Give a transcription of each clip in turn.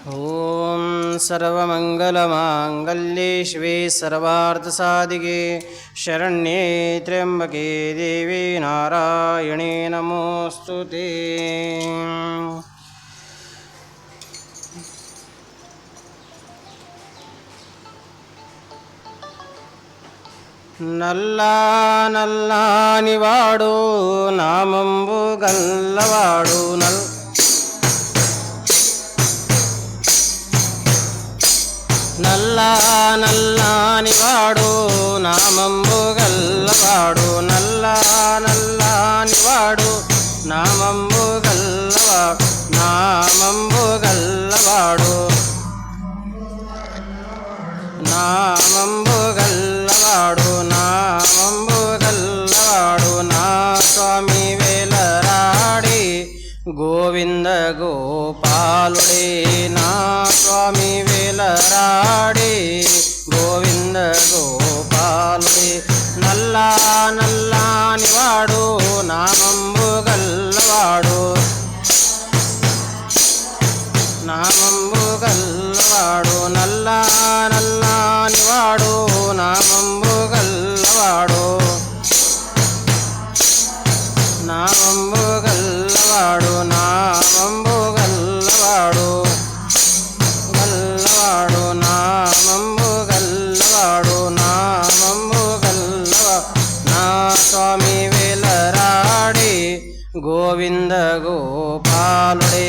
ఓం సర్వమంగళమాంగళ్యే శివే సర్వార్థసాధికే శరణ్యే త్ర్యంబకే దేవీ నారాయణే నమోస్తుతే. నల్లా నల్లానివాడు నామంబు గల్లవాడు నల్లా నల్లానివాడు నామంబు గల్లవాడు నల్లా నల్లానివాడు నామంబు గల్లవాడు నామంబు గల్లవాడు నామంబు గల్లవాడు నామంబు గల్లవాడు నా స్వామి వేలరాడి గోవింద గోపాలుడే నా స్వామి వేలరాడి గోవింద గోపాలుడే నల్లా నల్లానివాడు నామంబు గల్లవాడు నామంబు గల్లవాడు నల్లా నల్లానివాడు నామంబు గల్లవాడు నామంబు గల్లవాడు నామంబు గల్లవాడు గల్లవాడు నామంబు గల్లవాడు నామంబు గల్లవాడు నా స్వామి వేలరాడి గోవింద గోపాలుడే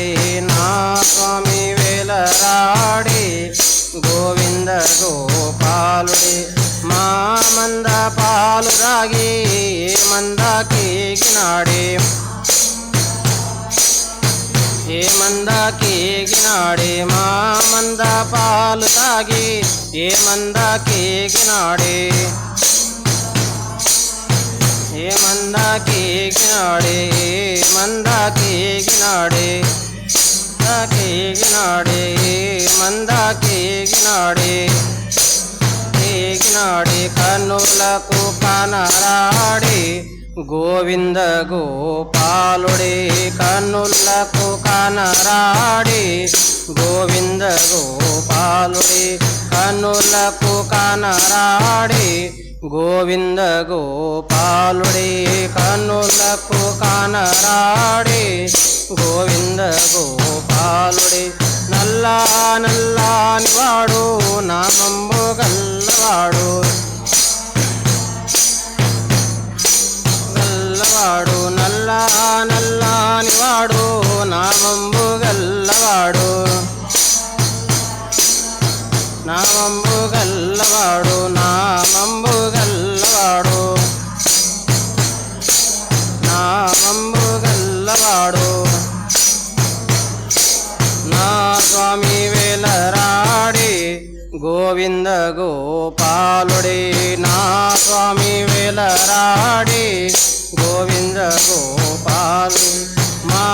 నా స్వామి వేలరాడి గోవింద గోపాలుడే మా మంద పాలు రాగి మందాకేగినాడే ఏ మందాకేగినాడే మా మంద పాలు తాగి ఏ మందాకేగినాడే ఏ మందాకేగినాడే ఏ మందాకేగినాడే కేగినాడే మందాకేగినాడే కేగినాడే కన్నులకు కనరాడే గోవింద గోపాలుడే కన్నులకు కనరాడే గోవింద గోపాలుడే కన్నులకు కనరాడే గోవింద గోపాలుడే కన్నులకు కనరాడే గోవింద గోపాలుడే నల్లా నల్లానివాడు నామంబు గల్లవాడు గల్లవాడు నల్లా నల్లానివాడు నామంబు గల్లవాడు నామంబు గల్లవాడు నామంబు గల్లవాడు నామంబు గల్లవాడు నా స్వామి వేలరాడి గోవింద గోపాలుడే నా స్వామి వేలరాడి గోవింద గోపాలుడే మా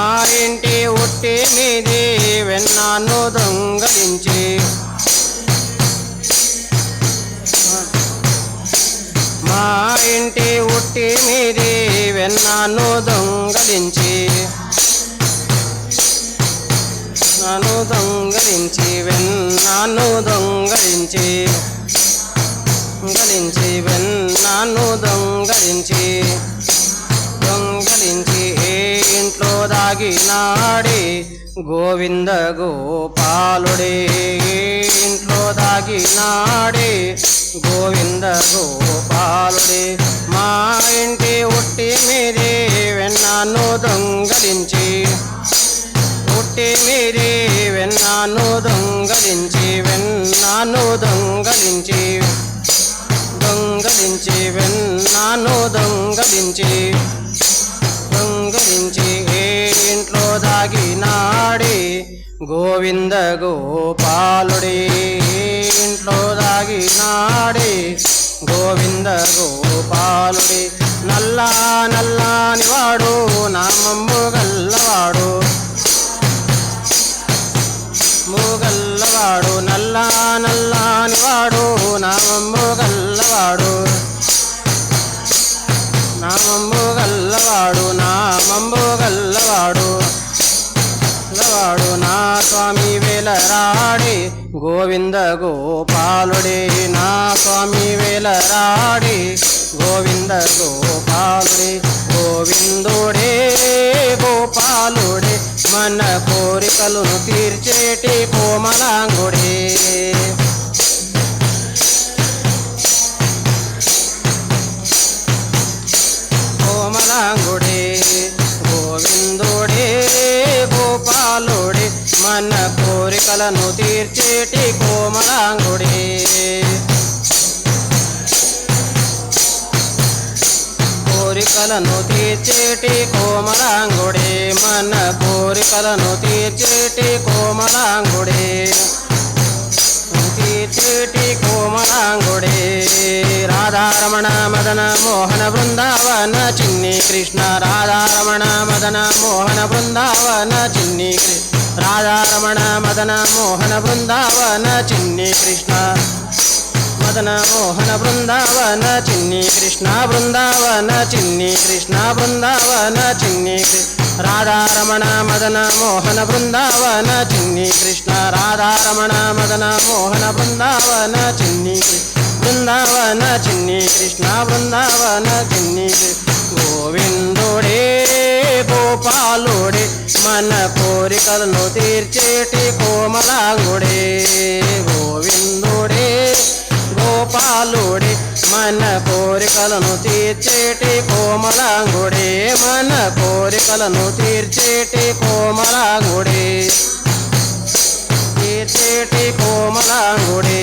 ఇంటి ఉట్టి మీది వెన్నాను దొంగలించి మా ఇంటి ఉట్టి మీది వెన్నాను దొంగలించి నన్ను దొంగలించి వెన్నాను దొంగలించి దొంగలించి వెన్నాను దొంగలించి దొంగలించి ఏ ఇంట్లో దాగినాడే గోవింద గోపాలుడే ఇంట్లో దాగినాడే గోవింద గోపాలుడే మా ఇంటి ఉట్టి మీదే వెన్నాను దొంగలించి ఉట్టి మీదే వెన్నాను దొంగలించి వెన్నాను దొంగలించి దొంగలించి వెన్నాను దొంగలించి దొంగలించి ఏ ఇంట్లో దాగినాడే గోవింద గోపాలుడే ఇంట్లో దాగినాడే గోవింద గోపాలుడే నల్లా నల్లానివాడు నామంబు గల్లవాడు మూగల్లవాడు నల్లా నల్లానివాడు నామంబు గల్లవాడు నామంబు గల్లవాడు నామంబు గల్లవాడు గల్లవాడు నా స్వామి వేలరాడి గోవింద గోపాలుడే నా స్వామి వేలరాడి గోవింద గోపాలుడే గోవిందుడే గోపాలుడే మన కోరికలను తీర్చేటి కోమలాంగుడే కోమలాంగుడే గోవిందుడే గోపాలుడే మన కోరికలను తీర్చేటి కోమలాంగుడే కోరికలను తీర్చేటి కోమలాంగుడే మన కోరికలను తీర్చేటి కోమలాంగుడే తీర్చేటి కోమలాంగుడే రాధారమణ మదన మోహన బృందావన చిన్ని కృష్ణ రాధారమణ మదన మోహన బృందావన చిన్ని రాధారమణ మదన మోహన బృందావన చిన్ని కృష్ణ మదన మోహన బృందావన చిన్ని కృష్ణ బృందావన చిన్ని కృష్ణ బృందావన చిన్ని రాధారమణ మదన మోహన బృందావన చిన్ని కృష్ణ రాధారమణ మదన మోహన బృందావన చిన్ని బృందావన చిన్ని కృష్ణ బృందావన చిన్ని గోవిందుడే గోపాలుడే మన కోరికలను తీర్చేటి కోమలాంగుడే గోవిందుడే గోపాలుడే మన కోరికలను తీర్చేటి కోమలాంగుడే మన కోరికలను తీర్చేటి కోమలాంగుడే తీర్చేటి కోమలాంగుడే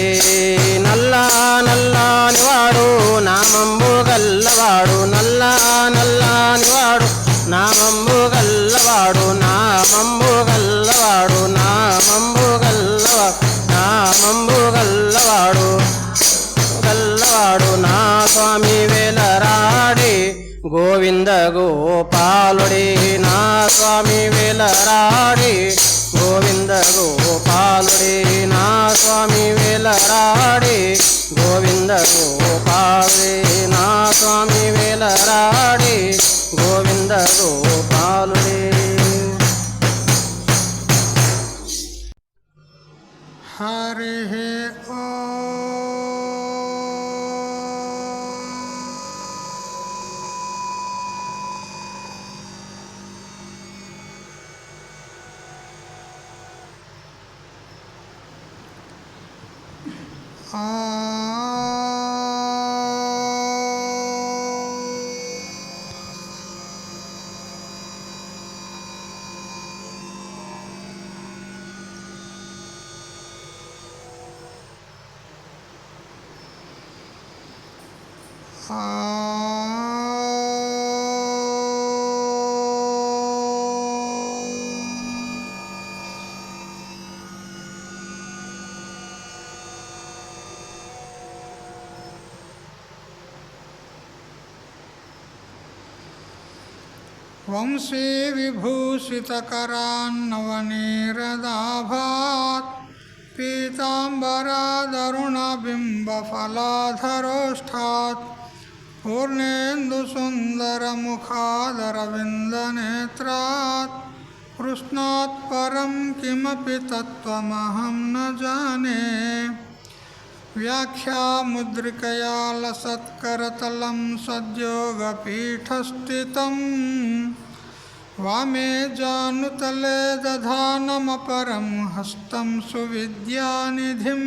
నల్లా నల్లానివాడు నామంబు గల్లవాడు నల్లా నల్లానివాడు నామంబు గల్లవాడు నామంబు గల్లవాడు నామంబు గల్లవాడు నామంబు గల్లవాడు గల్లవాడు నా స్వామి వేలరాడి గోవింద గోపాలుడే నా స్వామి వేలరాడి గోవింద గోపాలుడే నా స్వామి వేలరాడి గోవింద గోపాలుడే నా స్వామి వేలరాడి గోవింద గోపాలుడే హరి వంశీ విభూషితకరాన్నవనీరదాభాత్ పీతాంబరాదరుణబింబఫలాధరోష్ఠాత్ పూర్ణేन्दुसुन्दरमुखादरविन्दनेत्रात् कृष्णात् परं किमपि तत्त्वमहं न जाने व्याख्यामुद्रिकया लसत्करतलं सद्योगपीठस्थितं वामे जानुतले दधानमपरं हस्तं सुविद्यानिधिं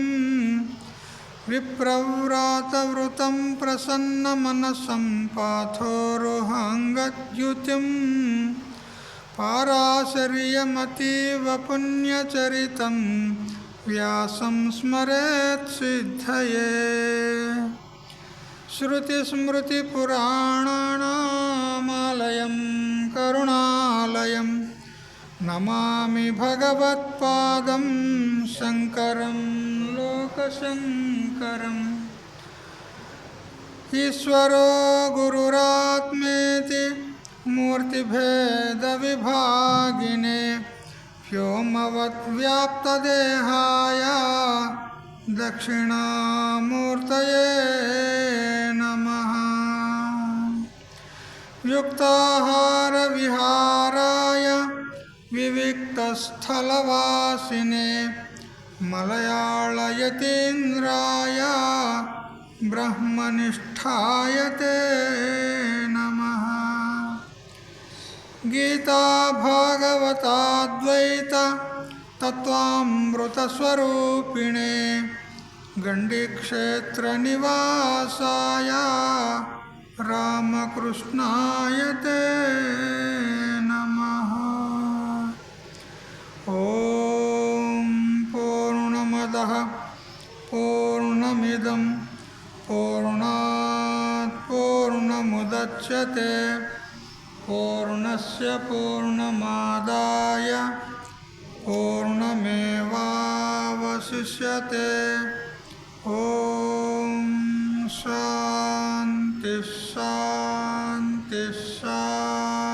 विप्रव्रातवृतं प्रसन्नमनसं पाथोरुहाङ्गद्युतिं पाराशर्यमतीव पुण्यचरितं व्यासं स्मरेत् सिद्धये श्रुतिस्मृतिपुराणानामालयं करुणालयं नमामि भगवत्पादं शङ्करं लोकशङ्करम् ईश्वरो गुरुरात्मेति मूर्तिभेदविभागिने व्योमवद्व्याप्तदेहाय दक्षिणामूर्तये नमः। युक्ताहारविहाराय विविक्तस्थलवासिने मलयाळयतीन्द्राय ब्रह्मनिष्ठाय ते नमः। गीता भागवताद्वैत तत्त्वामृतस्वरूपिणे गण्डीक्षेत्रनिवासाय रामकृष्णाय ते नमः। ॐ पूर्णमदः पूर्णमिदं पूर्णात् पूर्णमुदच्यते पूर्णस्य पूर्णमादाय पूर्णमेवावशिष्यते। ॐ शान्ति शान्ति शान्तिः।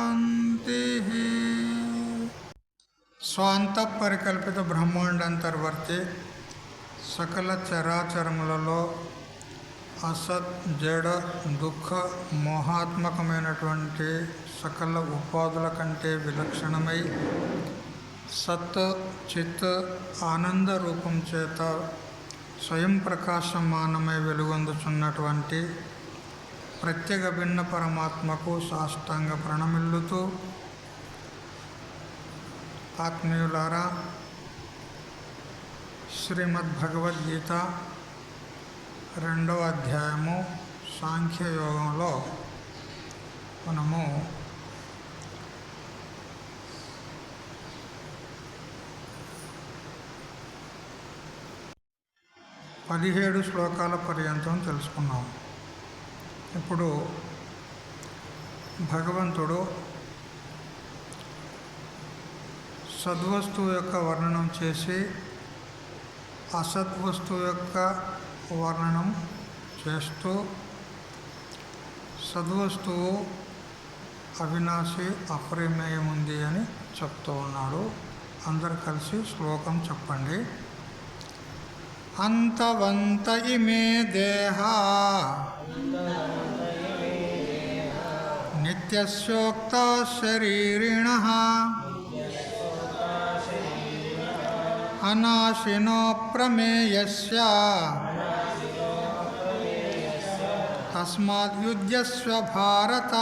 స్వాంత పరికల్పిత బ్రహ్మాండంతర్వర్తి సకల చరాచరములలో అసత్ జడ దుఃఖ మోహాత్మకమైనటువంటి సకల ఉపాధుల కంటే విలక్షణమై సత్ చిత్ ఆనంద రూపం చేత స్వయం ప్రకాశమానమై వెలుగొందుచున్నటువంటి ప్రత్యేక భిన్న పరమాత్మకు సాష్టాంగ ప్రణమిల్లుతూ, ఆత్మీయులారా, శ్రీమద్భగవద్గీత 2వ అధ్యాయము సాంఖ్యయోగంలో మనము 17 శ్లోకాల పర్యంతం తెలుసుకున్నాం. ఇప్పుడు భగవంతుడు సద్వస్తువు యొక్క వర్ణనం చేసి అసద్వస్తువు యొక్క వర్ణనం చేస్తూ, సద్వస్తువు అవినాశి అపరిమేయం ఉంది అని చెప్తూ ఉన్నాడు. అందరు కలిసి శ్లోకం చెప్పండి. అంతవంత ఇమే దేహా నిత్యస్యోక్త శరీరిణః అనాశినో ప్రమేయస్య తస్మాద్ యుధ్యస్వ భారత.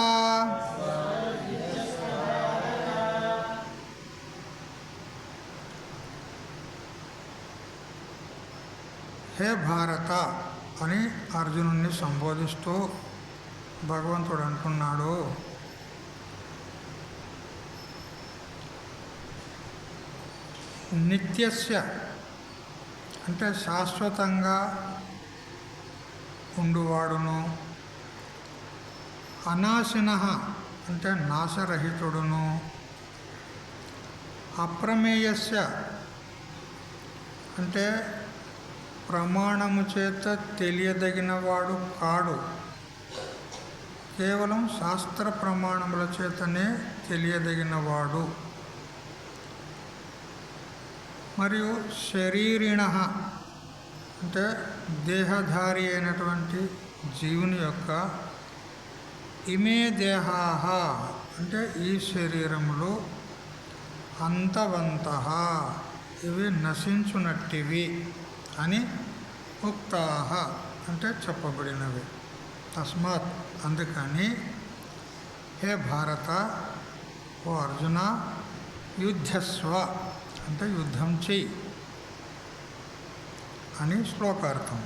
హే భారత అని అర్జునుడిని సంబోధిస్తూ భగవంతుడు అంటున్నాడు, నిత్యస్య అంటే శాశ్వతంగా ఉండువాడును, అనాశినః అంటే నాశరహితుడును, అప్రమేయస్య అంటే ప్రమాణము చేత తెలియదగినవాడు కాడు, కేవలం శాస్త్ర ప్రమాణముల చేతనే తెలియదగినవాడు. మరియు శరీరిణః అంటే దేహధారి అయినటువంటి జీవుని యొక్క ఇమే దేహాః అంటే ఈ శరీరములు అంతవంతః ఇవి నశించునట్టివి అని ఉక్తాః అంటే చెప్పబడినవి. తస్మాత్ అందుకని హే భారత ఓ అర్జున యుద్ధస్వ అంటే యుద్ధం చెయ్యి అని శ్లోకార్థం.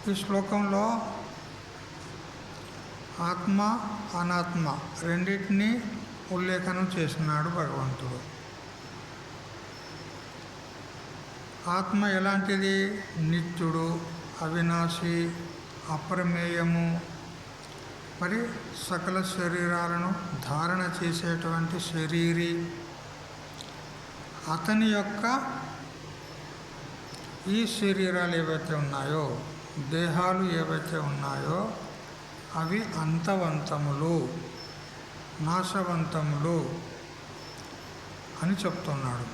ఈ శ్లోకంలో ఆత్మ అనాత్మ రెండింటినీ ఉల్లేఖనం చేసినాడు భగవంతుడు. ఆత్మ ఎలాంటిది? నిత్యుడు, అవినాశి, అప్రమేయము, మరి సకల శరీరాలను ధారణ చేసేటువంటి శరీరి. అతని యొక్క ఈ శరీరాలు ఏవైతే ఉన్నాయో, దేహాలు ఏవైతే ఉన్నాయో అవి అంతవంతములు, నాశవంతములు అని చెప్తున్నాడు.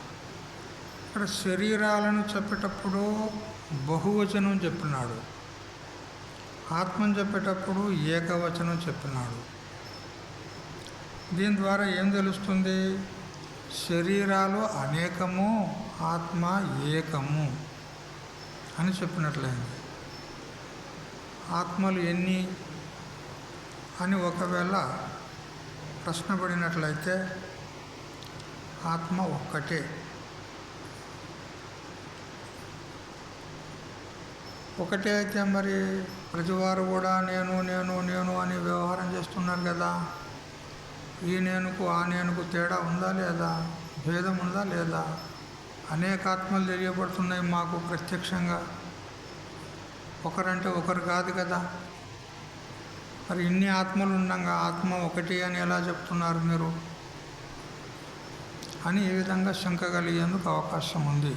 ఇక్కడ శరీరాలను చెప్పేటప్పుడు బహువచనం చెప్పినాడు. ఆత్మని చెప్పేటప్పుడు ఏకవచనం చెప్పినాడు. దీని ద్వారా ఏం తెలుస్తుంది? శరీరాలు అనేకము, ఆత్మ ఏకము అని చెప్పినట్లయింది. ఆత్మలు ఎన్ని అని ఒకవేళ ప్రశ్న పడినట్లయితే ఆత్మ ఒక్కటే. ఒకటే అయితే మరి ప్రతివారు కూడా నేను నేను నేను అని వ్యవహారం చేస్తున్నారు కదా. ఈ నేనుకు ఆ నేనుకు తేడా ఉందా లేదా? భేదం ఉందా లేదా? అనేక ఆత్మలు తెలియబడుతున్నాయి మాకు ప్రత్యక్షంగా. ఒకరంటే ఒకరు కాదు కదా. మరి ఇన్ని ఆత్మలు ఉండగా ఆత్మ ఒకటి అని ఎలా చెప్తున్నారు మీరు అని ఈ విధంగా శంక కలిగేందుకు అవకాశం ఉంది.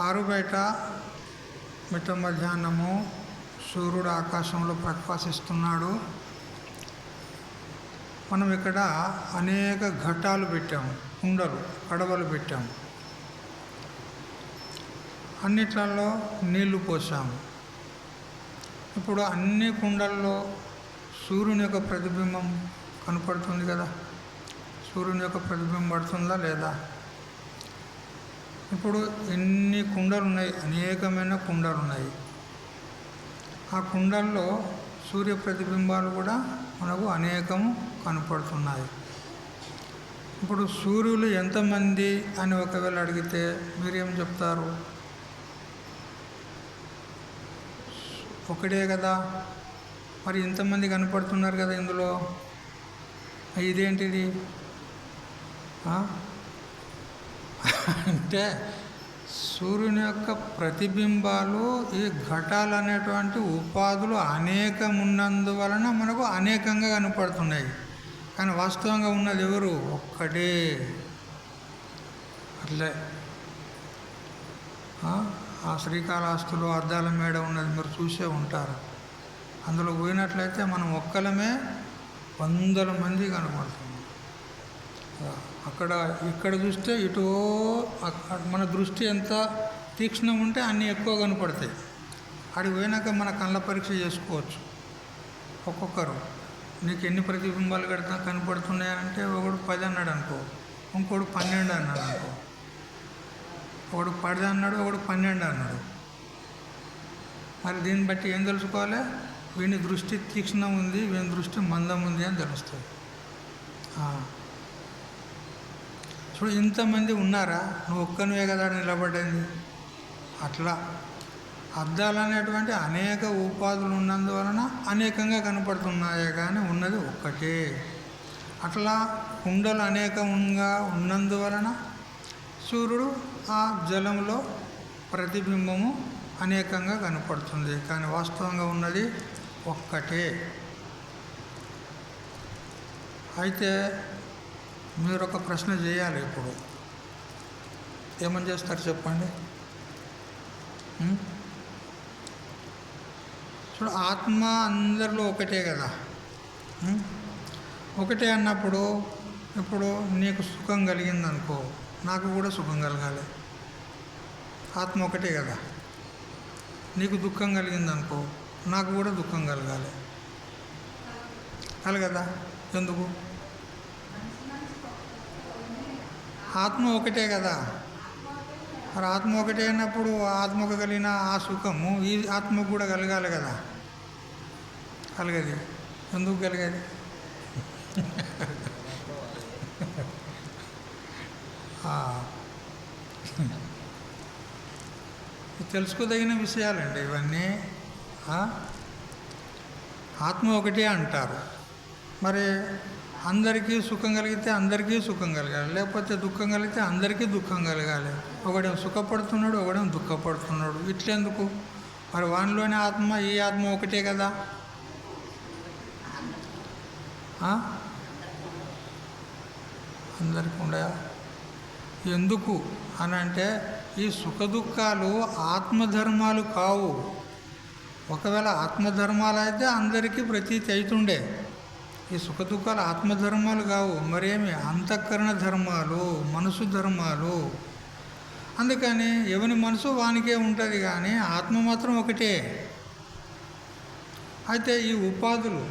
ఆరు బయట మిట్ట మధ్యాహ్నము సూర్యుడు ఆకాశంలో ప్రకాశిస్తున్నాడు. మనం ఇక్కడ అనేక ఘటాలు పెట్టాము, కుండలు, కడవలు పెట్టాము. అన్నిట్లలో నీళ్లు పోసాము. ఇప్పుడు అన్ని కుండల్లో సూర్యుని యొక్క ప్రతిబింబం కనపడుతుంది కదా. సూర్యుని యొక్క ప్రతిబింబం పడుతుందా లేదా? ఇప్పుడు ఎన్ని కుండలు ఉన్నాయి, అనేకమైన కుండలు ఉన్నాయి. ఆ కుండల్లో సూర్య ప్రతిబింబాలు కూడా మనకు అనేకము కనపడుతున్నాయి. ఇప్పుడు సూర్యులు ఎంతమంది అని ఒకవేళ అడిగితే మీరేం చెప్తారు? ఒకటే కదా. మరి ఇంతమంది కనపడుతున్నారు కదా ఇందులో, ఇదేంటిది అంటే సూర్యుని యొక్క ప్రతిబింబాలు ఈ ఘటాలు అనేటువంటి ఉపాధులు అనేకమున్నందువలన మనకు అనేకంగా కనపడుతున్నాయి. కానీ వాస్తవంగా ఉన్నది ఎవరు? ఒక్కటే. అట్లే ఆ శ్రీకాళహస్తిలో అద్దాల మేడ ఉన్నది, మీరు చూసే ఉంటారు. అందులో పోయినట్లయితే మనం ఒక్కలమే 100 మంది కనపడుతుంది. అక్కడ ఇక్కడ చూస్తే ఇటు మన దృష్టి ఎంత తీక్ష్ణం ఉంటే అన్నీ ఎక్కువ కనపడతాయి. అడిగి పోయినాక మన కళ్ళ పరీక్ష చేసుకోవచ్చు. ఒక్కొక్కరు నీకు ఎన్ని ప్రతిబింబాలు కనపడుతున్నాయంటే ఒకడు 10 అన్నాడు అనుకో, ఇంకోడు 12 అన్నాడు అనుకో. ఒకడు 10 అన్నాడు, ఒకడు 12 అన్నాడు. మరి దీన్ని బట్టి ఏం తెలుసుకోవాలి? వీని దృష్టి తీక్ష్ణం ఉంది, వీని దృష్టి మందం ఉంది అని తెలుస్తుంది. చూడు, ఇంతమంది ఉన్నారా, నువ్వు ఒక్కనివే కదా నిలబడింది. అట్లా అద్దాలు అనేటువంటి అనేక ఉపాధులు ఉన్నందువలన అనేకంగా కనపడుతున్నాయే కానీ ఉన్నది ఒక్కటే. అట్లా కుండలు అనేకంగా ఉన్నందువలన సూర్యుడు ఆ జలంలో ప్రతిబింబము అనేకంగా కనపడుతుంది. కానీ వాస్తవంగా ఉన్నది ఒక్కటే. అయితే మీరు ఒక ప్రశ్న చేయాలి. ఇప్పుడు ఏమని చేస్తారు చెప్పండి? చూడు, ఆత్మ అందరిలో ఒకటే కదా. ఒకటే అన్నప్పుడు ఇప్పుడు నీకు సుఖం కలిగిందనుకో, నాకు కూడా సుఖం కలగాలి. ఆత్మ ఒకటే కదా. నీకు దుఃఖం కలిగిందనుకో, నాకు కూడా దుఃఖం కలగాలి. కలగదా? ఎందుకు? ఆత్మ ఒకటే కదా. మరి ఆత్మ ఒకటే అయినప్పుడు ఆత్మకు కలిగిన ఆ సుఖము ఈ ఆత్మకు కూడా కలగాలి కదా. కలగది. ఎందుకు కలగది? తెలుసుకోదగిన విషయాలండి ఇవన్నీ. ఆత్మ ఒకటే అంటారు. మరి అందరికీ సుఖం కలిగితే అందరికీ సుఖం కలగాలి, లేకపోతే దుఃఖం కలిగితే అందరికీ దుఃఖం కలగాలి. ఒకడేమో సుఖపడుతున్నాడు, ఒకడేమో దుఃఖపడుతున్నాడు. ఇట్లెందుకు? మరి వానిలోని ఆత్మ ఈ ఆత్మ ఒకటే కదా. అందరికీ ఉండయా? ఎందుకు అని అంటే ఈ సుఖ దుఃఖాలు ఆత్మధర్మాలు కావు. ఒకవేళ ఆత్మధర్మాలు అయితే అందరికీ ప్రతీతి అవుతుండే. ఈ సుఖ దుఃఖాలు ఆత్మధర్మాలు కావు, మరేమి అంతఃకరణ ధర్మాలు, మనసు ధర్మాలు. అందుకని ఎవని మనసు వానికే ఉంటుంది, కానీ ఆత్మ మాత్రం ఒకటే. అయితే ఈ ఉపాధులు,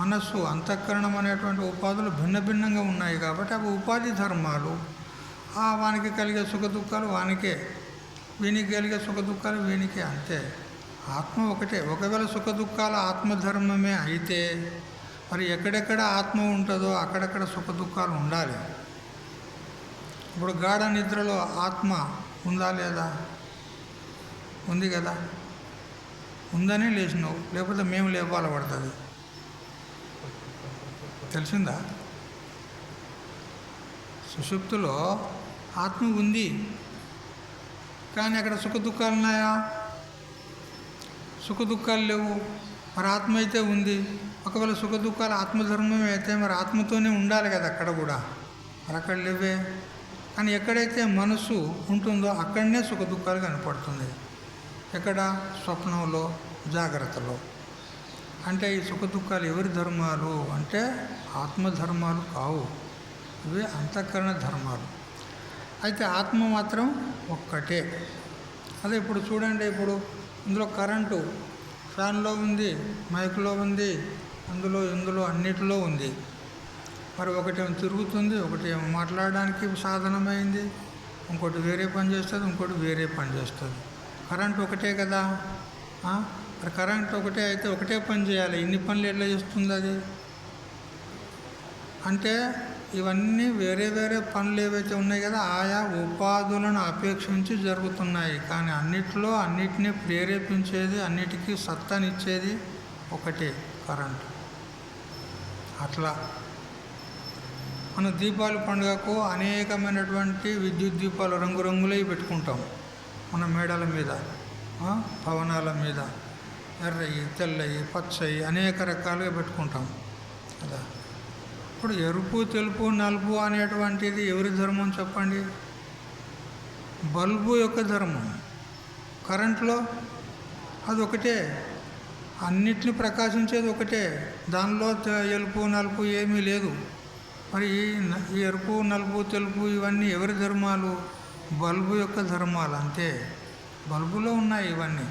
మనస్సు, అంతఃకరణం అనేటువంటి ఉపాధులు భిన్న భిన్నంగా ఉన్నాయి కాబట్టి అవి ఉపాధి ధర్మాలు. వానికి కలిగే సుఖ దుఃఖాలు వానికే, వీనికి కలిగే సుఖ దుఃఖాలు వీనికే, అంతే. ఆత్మ ఒకటే. ఒకవేళ సుఖ దుఃఖాల ఆత్మధర్మమే అయితే మరి ఎక్కడెక్కడ ఆత్మ ఉంటుందో అక్కడక్కడ సుఖ దుఃఖాలు ఉండాలి. ఇప్పుడు గాఢ నిద్రలో ఆత్మ ఉందా లేదా? ఉంది కదా. ఉందనే లేచినావు, లేకపోతే మేము లేపాల పడుతుంది. తెలిసిందా? సుషుప్తిలో ఆత్మ ఉంది, కానీ అక్కడ సుఖ దుఃఖాలు ఉన్నాయా? సుఖ దుఃఖాలు లేవు. మరి ఆత్మ అయితే ఉంది. ఒకవేళ సుఖ దుఃఖాలు ఆత్మధర్మమే అయితే మరి ఆత్మతోనే ఉండాలి కదా అక్కడ కూడా. మరి అక్కడ లేవే. కానీ ఎక్కడైతే మనసు ఉంటుందో అక్కడనే సుఖ దుఃఖాలు కనపడుతుంది. ఎక్కడ? స్వప్నంలో, జాగ్రత్తలో. అంటే ఈ సుఖ దుఃఖాలు ఎవరి ధర్మాలు అంటే ఆత్మధర్మాలు కావు, ఇవి అంతఃకరణ ధర్మాలు. అయితే ఆత్మ మాత్రం ఒక్కటే. అదే ఇప్పుడు చూడండి, ఇప్పుడు ఇందులో కరెంటు ఫ్యాన్లో ఉంది, మైక్లో ఉంది, ఇందులో అన్నిటిలో ఉంది. మరి ఒకటేమో తిరుగుతుంది, ఒకటేమో మాట్లాడడానికి సాధనమైంది, ఇంకోటి వేరే పని చేస్తుంది, ఇంకోటి వేరే పని చేస్తుంది. కరెంటు ఒకటే కదా. మరి కరెంట్ ఒకటే అయితే ఒకటే పని చేయాలి. ఇన్ని పనులు ఎట్లా చేస్తుంది అది? అంటే ఇవన్నీ వేరే వేరే పనులు ఏవైతే ఉన్నాయి కదా, ఆయా ఉపాధులను అపేక్షించి జరుగుతున్నాయి. కానీ అన్నిటినీ ప్రేరేపించేది, అన్నిటికీ సత్తానిచ్చేది ఒకటే, కరెంటు. అట్లా మన దీపాల పండుగకు అనేకమైనటువంటి విద్యుత్ దీపాలు రంగురంగులవి పెట్టుకుంటాం మన మేడల మీద, భవనాల మీద. ఎర్రయి, తెల్లయి, పచ్చయి అనేక రకాలుగా పెట్టుకుంటాం కదా. ఇప్పుడు ఎరుపు, తెలుపు, నలుపు అనేటువంటిది ఎవరి ధర్మం చెప్పండి? బల్బు యొక్క ధర్మం. కరెంట్లో అది ఒకటే, అన్నిటిని ప్రకాశించేది ఒకటే, దానిలో ఎరుపు నలుపు ఏమీ లేదు. మరి ఈ ఎరుపు, నలుపు, తెలుపు ఇవన్నీ ఎవరి ధర్మాలు? బల్బు యొక్క ధర్మాలు, అంతే. బల్బులో ఉన్నాయి ఇవన్నీ,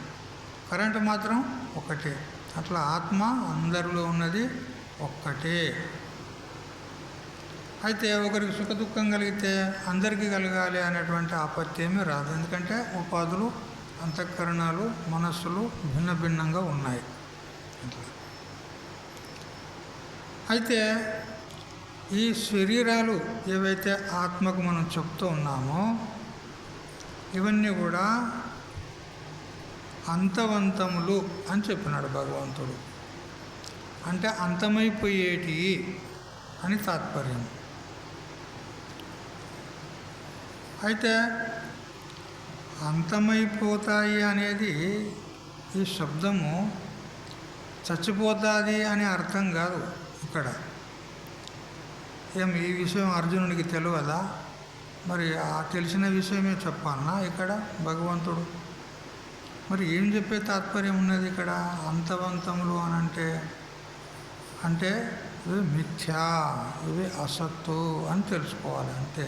కరెంటు మాత్రం ఒకటే. అట్లా ఆత్మ అందరిలో ఉన్నది ఒక్కటే. అయితే ఒకరికి సుఖ దుఃఖం కలిగితే అందరికీ కలగాలి అనేటువంటి ఆపత్తి ఏమీ రాదు. ఎందుకంటే ఉపాధులు, అంతఃకరణాలు, మనస్సులు భిన్న భిన్నంగా ఉన్నాయి. అయితే ఈ శరీరాలు ఏవైతే ఆత్మకు మనం చెప్తూ ఉన్నామో ఇవన్నీ కూడా అంతవంతములు అని చెప్పినాడు భగవంతుడు. అంటే అంతమైపోయేటి అని తాత్పర్యం. అయితే అంతమైపోతాయి అనేది ఈ శబ్దము చచ్చిపోతుంది అనే అర్థం కాదు ఇక్కడ. ఈ విషయం అర్జునుడికి తెలియదా? మరి ఆ తెలిసిన విషయమే చెప్పాలన్నా ఇక్కడ భగవంతుడు? మరి ఏం చెప్పే తాత్పర్యం ఉన్నది ఇక్కడ? అంతవంతములు అని అంటే ఇవి మిథ్యా, ఇవి అసత్తు అని తెలుసుకోవాలి, అంతే.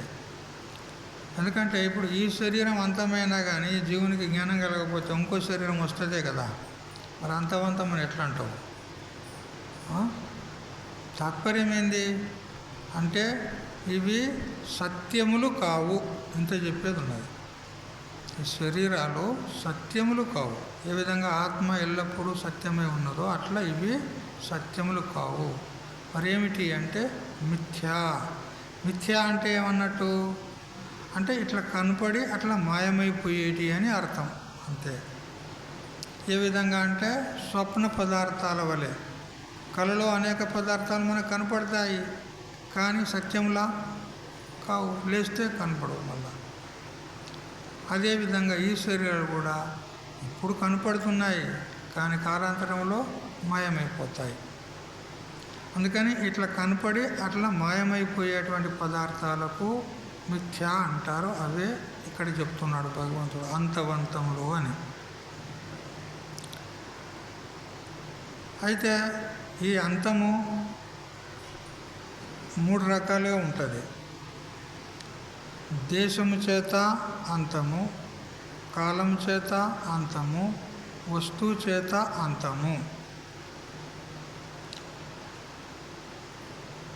ఎందుకంటే ఇప్పుడు ఈ శరీరం అంతమైనా కానీ జీవునికి జ్ఞానం కలగకపోతే ఇంకో శరీరం వస్తుందే కదా. మరి అంతవంతం అని ఎట్లా అంటావు? తాత్పర్యం ఏంది అంటే ఇవి సత్యములు కావు, ఇంత చెప్పేది ఉన్నది. ఈ శరీరాలు సత్యములు కావు. ఏ విధంగా ఆత్మ ఎల్లప్పుడూ సత్యమై ఉన్నదో అట్లా ఇవి సత్యములు కావు. మరేమిటి అంటే మిథ్యా. మిథ్యా అంటే ఏమన్నట్టు? అంటే ఇట్లా కనపడి అట్లా మాయమైపోయేటి అని అర్థం, అంతే. ఏ విధంగా అంటే స్వప్న పదార్థాల వలె కళలో అనేక పదార్థాలు మనకు కనపడతాయి, కానీ సత్యంలా కావు, లేస్తే కనపడవు మళ్ళా. అదేవిధంగా ఈ శరీరాలు కూడా ఇప్పుడు కనపడుతున్నాయి, కానీ కాలాంతరంలో మాయమైపోతాయి. అందుకని ఇట్లా కనపడి అట్లా మాయమైపోయేటువంటి పదార్థాలకు మిథ్యా అంటారు. అవే ఇక్కడ చెప్తున్నాడు భగవంతుడు, అంతవంతములు అని. అయితే ఈ అంతము 3 రకాలుగా ఉంటుంది. దేశము చేత అంతము, కాలము చేత అంతము, వస్తువు చేత అంతము.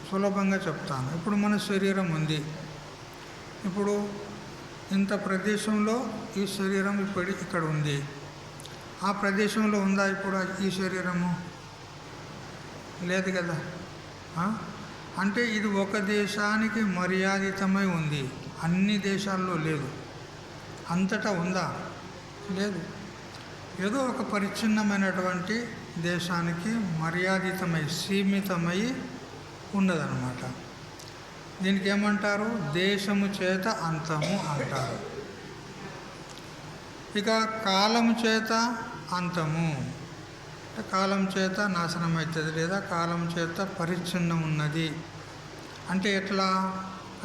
సులభంగా చెప్తాను. ఇప్పుడు మన శరీరం ఉంది. ఇప్పుడు ఇంత ప్రదేశంలో ఈ శరీరం ఇప్పుడు ఇక్కడ ఉంది. ఆ ప్రదేశంలో ఉందా ఇప్పుడు ఈ శరీరము? లేదు కదా. అంటే ఇది ఒక దేశానికి మర్యాదితమై ఉంది, అన్ని దేశాల్లో లేదు. అంతటా ఉందా? లేదు. ఏదో ఒక పరిచ్ఛిన్నమైనటువంటి దేశానికి మర్యాదితమై సీమితమై ఉన్నదన్నమాట. దీనికి ఏమంటారు? దేశము చేత అంతము అంటారు. ఇక కాలము చేత అంతము, కాలం చేత నాశనం అవుతుంది, లేదా కాలం చేత పరిచ్ఛిన్నం ఉన్నది. అంటే ఎట్లా?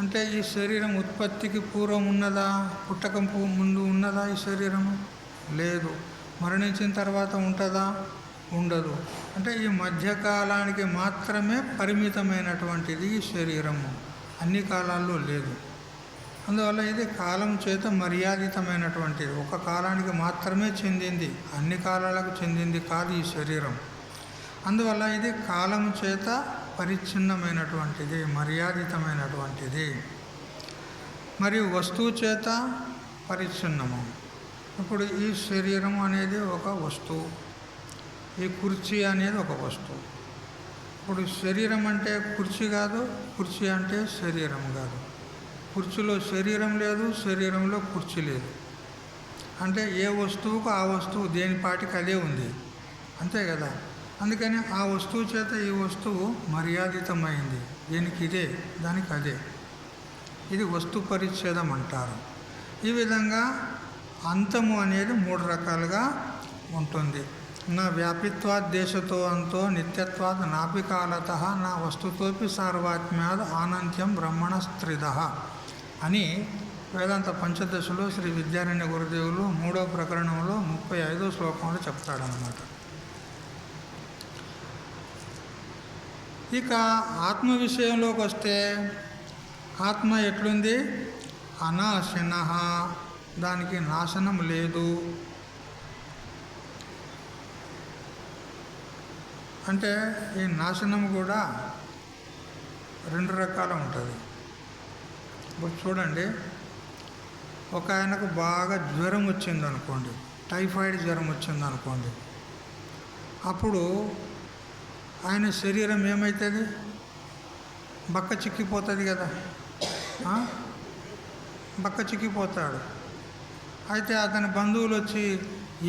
అంటే ఈ శరీరం ఉత్పత్తికి పూర్వం ఉన్నదా? పుట్టక ముందు ఉన్నదా ఈ శరీరము? లేదు. మరణించిన తర్వాత ఉంటుందా? ఉండదు. అంటే ఈ మధ్యకాలానికి మాత్రమే పరిమితమైనటువంటిది ఈ శరీరము, అన్ని కాలాల్లో లేదు. అందువల్ల ఇది కాలం చేత మర్యాదితమైనటువంటిది, ఒక కాలానికి మాత్రమే చెందింది, అన్ని కాలాలకు చెందింది కాదు ఈ శరీరం. అందువల్ల ఇది కాలం చేత పరిచ్ఛిన్నమైనటువంటిది, మర్యాదితమైనటువంటిది. మరియు వస్తువు చేత పరిచ్ఛిన్నము. ఇప్పుడు ఈ శరీరం అనేది ఒక వస్తువు, ఈ కుర్చీ అనేది ఒక వస్తువు. ఇప్పుడు శరీరం అంటే కుర్చీ కాదు, కుర్చీ అంటే శరీరం కాదు. కుర్చీలో శరీరం లేదు, శరీరంలో కుర్చీ లేదు. అంటే ఏ వస్తువుకు ఆ వస్తువు దేని పాటికి అదే ఉంది, అంతే కదా. అందుకని ఆ వస్తువు చేత ఈ వస్తువు మర్యాదితమైంది, దీనికి ఇదే, దానికి అదే. ఇది వస్తు పరిచ్ఛేదం అంటారు. ఈ విధంగా అంతము అనేది 3 రకాలుగా ఉంటుంది. నా వ్యాపిత్వాద్ దేశతో అంతో నిత్యత్వాద్ నాపికాలత నా వస్తుతోపి సార్వాత్మ్యాద్ ఆనంత్యం బ్రహ్మణస్త్రిద అని వేదాంత పంచదశలో శ్రీ విద్యారణ్య గురుదేవులు 3వ ప్రకరణంలో 35వ శ్లోకంలో చెప్తాడనమాట. ఇక ఆత్మ విషయంలోకి వస్తే, ఆత్మ ఎట్లుంది? అనాశన, దానికి నాశనం లేదు. అంటే ఈ నాశనం కూడా 2 రకాలు ఉంటుంది. ఇప్పుడు చూడండి, ఒక ఆయనకు బాగా జ్వరం వచ్చిందనుకోండి, టైఫాయిడ్ జ్వరం వచ్చిందనుకోండి, అప్పుడు ఆయన శరీరం ఏమవుతుంది? బక్క చిక్కిపోతుంది కదా, బక్క చిక్కిపోతాడు. అయితే అతని బంధువులు వచ్చి,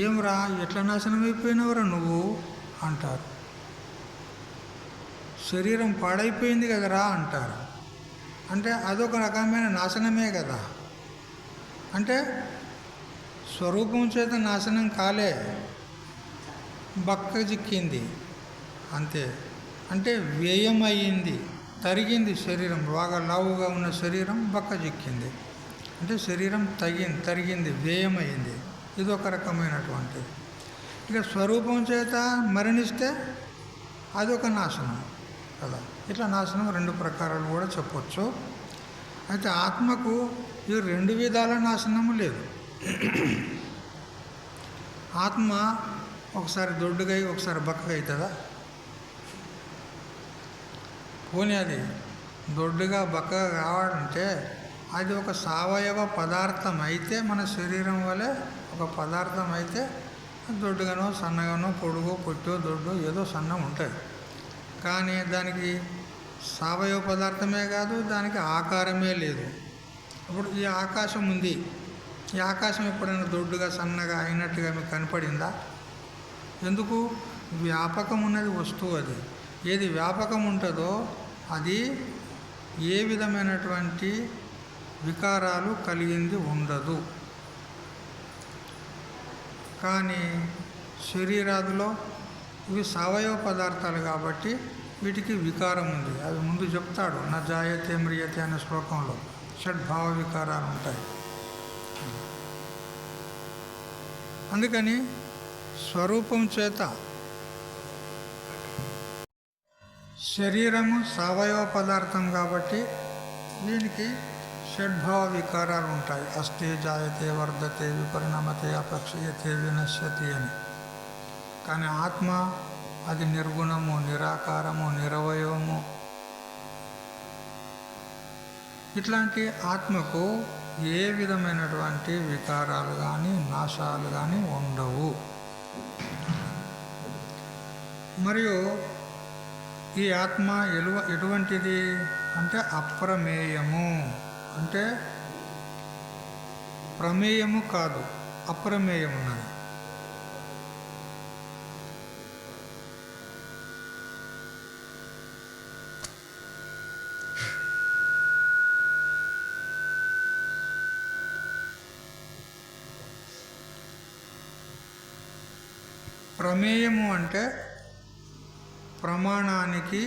ఏమ్రా ఎట్లా నాశనం అయిపోయినవరా నువ్వు అంటారు. శరీరం పాడైపోయింది కదరా అంటారు. అంటే అదొక రకమైన నాశనమే కదా. అంటే స్వరూపం చేత నాశనం కాలే, బక్క చిక్కింది అంతే. అంటే వ్యయం అయ్యింది, తరిగింది శరీరం, బాగా లావుగా ఉన్న శరీరం బక్క చిక్కింది. అంటే శరీరం తరిగింది, వ్యయమైంది. ఇది ఒక రకమైనటువంటిది. ఇక స్వరూపం చేత మరణిస్తే అదొక నాశనం కదా. ఇట్లా నాశనం 2 ప్రకారాలు కూడా చెప్పవచ్చు. అయితే ఆత్మకు ఈ 2 విధాల నాశనము లేదు. ఆత్మ ఒకసారి దొడ్డుగా ఒకసారి బక్కగా అవుతుందా? పోనీ అది దొడ్డుగా బక్కగా కావాలంటే అది ఒక సావయవ పదార్థం అయితే, మన శరీరం వలె ఒక పదార్థం అయితే దొడ్డుగానో సన్నగానో పొడుగో పొట్టో దొడ్డు ఏదో సన్నం ఉంటుంది. కానీ దానికి సావయవ పదార్థమే కాదు, దానికి ఆకారమే లేదు. ఇప్పుడు ఈ ఆకాశం ఉంది, ఈ ఆకాశం ఎప్పుడైనా దొడ్డుగా సన్నగా అయినట్టుగా మీకు కనపడిందా? ఎందుకు? వ్యాపకం ఉన్నది వస్తువు. అది ఏది వ్యాపకం ఉంటుందో అది ఏ విధమైనటువంటి వికారాలు కలిగింది ఉండదు. కానీ శరీరాదులో ఇవి సావయవ పదార్థాలు కాబట్టి వీటికి వికారం ఉంది. అవి ముందు చెప్తాడు, నా జాయతే మ్రియతే అనే శ్లోకంలో షడ్భావ వికారాలు ఉంటాయి. అందుకని స్వరూపం చేత శరీరము సావయవ పదార్థం కాబట్టి దీనికి షడ్భావ వికారాలు ఉంటాయి. అస్థి, జాయతే, వర్ధతే, విపరిణమతే, అపక్షయతే, వినశ్యతి అని. కానీ ఆత్మ అది నిర్గుణము, నిరాకారము, నిరవయవము. ఇట్లాంటి ఆత్మకు ఏ విధమైనటువంటి వికారాలు కానీ నాశాలు కానీ ఉండవు. మరియు ఈ ఆత్మ ఎటువంటిది అంటే అప్రమేయము. అంటే ప్రమేయము కాదు, అప్రమేయం ఉన్నది. ప్రమేయము అంటే ప్రమాణానికి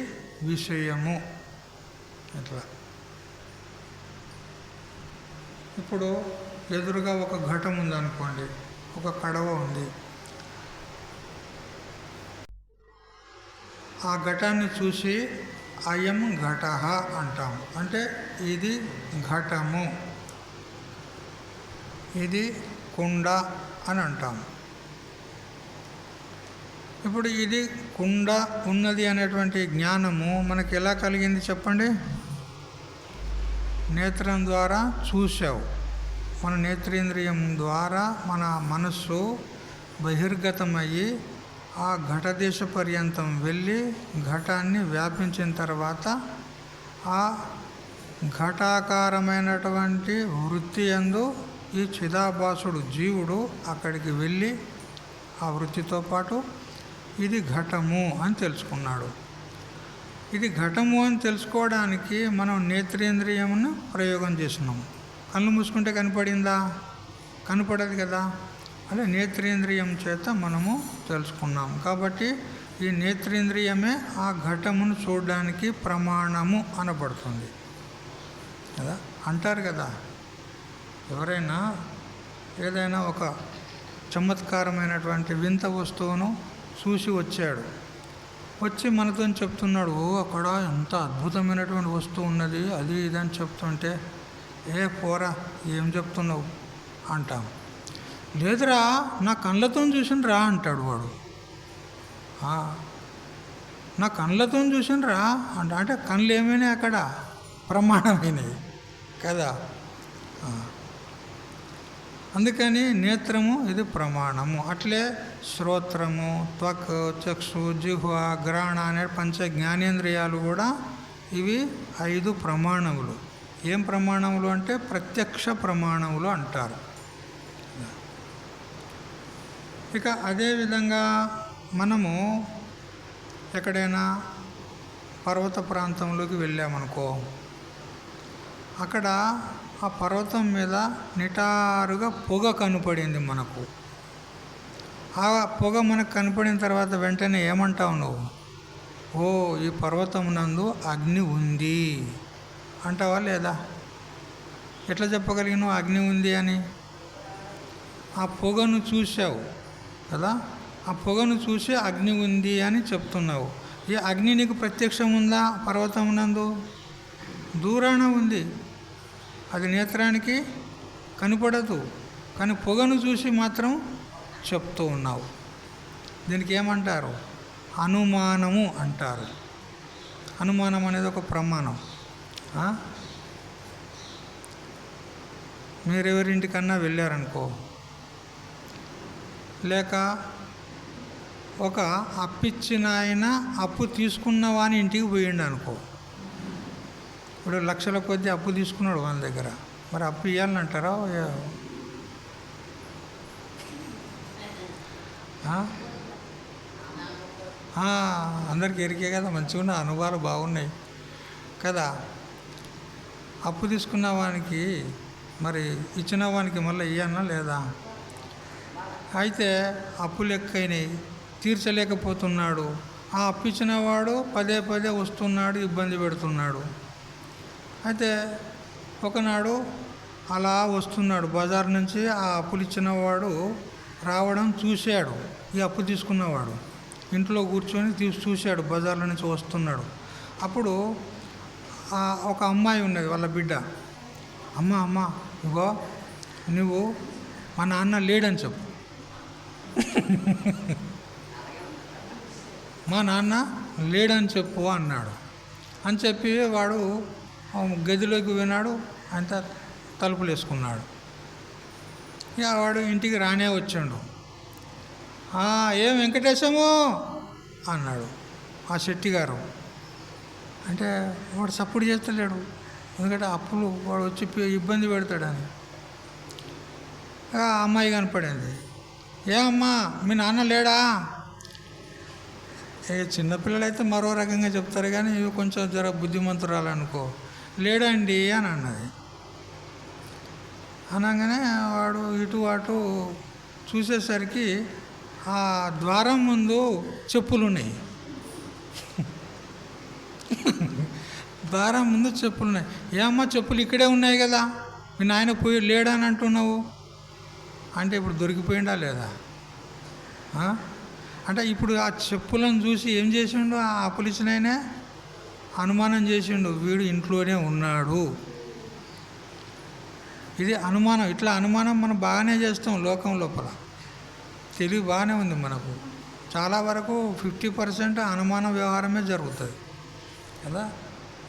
విషయము. ఇట్లా ఇప్పుడు ఎదురుగా ఒక ఘటం ఉందనుకోండి, ఒక కడవ ఉంది. ఆ ఘటాన్ని చూసి అయం ఘటః అంటాము. అంటే ఇది ఘటము, ఇది కుండ అని అంటాము. ఇప్పుడు ఇది కుండ ఉన్నది అనేటువంటి జ్ఞానము మనకు ఎలా కలిగింది చెప్పండి? నేత్రం ద్వారా చూసావు. మన నేత్రేంద్రియం ద్వారా మన మనస్సు బహిర్గతమయ్యి ఆ ఘటదేశ పర్యంతం వెళ్ళి ఘటాన్ని వ్యాపించిన తర్వాత ఆ ఘటాకారమైనటువంటి వృత్తి యందు ఈ చిదాభాసుడు జీవుడు అక్కడికి వెళ్ళి ఆ వృత్తితో పాటు ఇది ఘటము అని తెలుసుకున్నాడు. ఇది ఘటము అని తెలుసుకోవడానికి మనం నేత్రేంద్రియమును ప్రయోగం చేసినాము. కళ్ళు మూసుకుంటే కనపడిందా? కనపడదు కదా. అదే నేత్రేంద్రియం చేత మనము తెలుసుకున్నాం. కాబట్టి ఈ నేత్రేంద్రియమే ఆ ఘటమును చూడడానికి ప్రమాణము అనబడుతుంది కదా. అంటారు కదా, ఎవరైనా ఏదైనా ఒక చమత్కారమైనటువంటి వింత వస్తువును చూసి వచ్చాడు, వచ్చి మనతో చెప్తున్నాడు, ఓ అక్కడ ఎంత అద్భుతమైనటువంటి వస్తువు ఉన్నది, అది ఇదని చెప్తుంటే, ఏ పోరా ఏం చెప్తున్నావు అంటాం. లేదురా నా కళ్ళతో చూసినరా అంటాడు వాడు. నా కళ్ళతో చూసినరా అంటే కళ్ళు ఏమైనాయి అక్కడ? ప్రమాణమైనవి కదా. అందుకని నేత్రము ఇది ప్రమాణము. అట్లే శ్రోత్రము, త్వక్, చక్షు, జిహ్వ, గ్రహణ అనే పంచ జ్ఞానేంద్రియాలు కూడా ఇవి 5 ప్రమాణములు. ఏం ప్రమాణములు అంటే ప్రత్యక్ష ప్రమాణములు అంటారు. ఇక అదేవిధంగా మనము ఎక్కడైనా పర్వత ప్రాంతంలోకి వెళ్ళామనుకో, అక్కడ ఆ పర్వతం మీద నిటారుగా పొగ కనపడింది మనకు. ఆ పొగ మనకు కనపడిన తర్వాత వెంటనే ఏమంటావు నువ్వు? ఓ ఈ పర్వతం నందు అగ్ని ఉంది అంటావా లేదా? ఎట్లా చెప్పగలిగినావు అగ్ని ఉంది అని? ఆ పొగను చూసావు కదా, ఆ పొగను చూసి అగ్ని ఉంది అని చెప్తున్నావు. ఈ అగ్ని నీకు ప్రత్యక్షం ఉందా? పర్వతం నందు దూరాన ఉంది, అది నేత్రానికి కనపడదు, కానీ పొగను చూసి మాత్రం చెప్తూ ఉన్నావు. దీనికి ఏమంటారు? అనుమానము అంటారు. అనుమానం అనేది ఒక ప్రమాణం. మీరెవరింటికన్నా వెళ్ళారనుకో, లేక ఒక అప్పిచ్చిన ఆయన అప్పు తీసుకున్నవాని ఇంటికి పోయిండు అనుకో. ఇప్పుడు లక్షల కొద్దీ అప్పు తీసుకున్నాడు వాళ్ళ దగ్గర, మరి అప్పు ఇవ్వాలంటారా? అందరికి ఎరికే కదా, మంచిగా అనుభవాలు బాగున్నాయి కదా. అప్పు తీసుకున్న వానికి మరి ఇచ్చిన వానికి మళ్ళీ ఇవ్వనా లేదా? అయితే అప్పులు ఎక్కువైనాయి, తీర్చలేకపోతున్నాడు. ఆ అప్పు ఇచ్చిన వాడు పదే పదే వస్తున్నాడు, ఇబ్బంది పెడుతున్నాడు. అయితే ఒకనాడు అలా వస్తున్నాడు బజార్ నుంచి, ఆ అప్పులు ఇచ్చినవాడు రావడం చూశాడు. ఈ అప్పు తీసుకున్నవాడు ఇంట్లో కూర్చొని చూశాడు, బజార్లో నుంచి వస్తున్నాడు. అప్పుడు ఒక అమ్మాయి ఉన్నది, వాళ్ళ బిడ్డ. అమ్మ అమ్మ ఇగో నువ్వు మా నాన్న లేడని చెప్పు. మా నాన్న లేడని చెప్పు అన్నాడు. అని చెప్పి వాడు గదిలోకి విన్నాడు, అంత తలుపులు వేసుకున్నాడు. ఇక వాడు ఇంటికి రానే వచ్చాడు. ఏం వెంకటేశము అన్నాడు ఆ శెట్టి గారు. అంటే వాడు సపోర్ట్ చేస్తలేడు, ఎందుకంటే అప్పులు వాడు వచ్చి ఇబ్బంది పెడతాడని. ఆ అమ్మాయి కనపడింది. ఏమమ్మా మీ నాన్న లేడా? చిన్నపిల్లలైతే మరో రకంగా చెప్తారు, కానీ ఇవి కొంచెం జర బుద్ధిమంతురాలనుకో. లేడండి అని అన్నది. అనగానే వాడు ఇటు అటు చూసేసరికి ఆ ద్వారం ముందు చెప్పులు ఉన్నాయి. ద్వారం ముందు చెప్పులు ఉన్నాయి. ఏమ్మా చెప్పులు ఇక్కడే ఉన్నాయి కదా, మీ నాయన పోయి లేడని అంటున్నావు అంటే ఇప్పుడు దొరికిపోయిందా లేదా? అంటే ఇప్పుడు ఆ చెప్పులను చూసి ఏం చేసిండు ఆ పోలీసునైనా? అనుమానం చేసిండు, వీడు ఇంట్లోనే ఉన్నాడు. ఇది అనుమానం. ఇట్లా అనుమానం మనం బాగానే చేస్తాం లోకం లోపల. తెలివి బాగానే ఉంది మనకు. చాలా వరకు 50% అనుమాన వ్యవహారమే జరుగుతుంది కదా.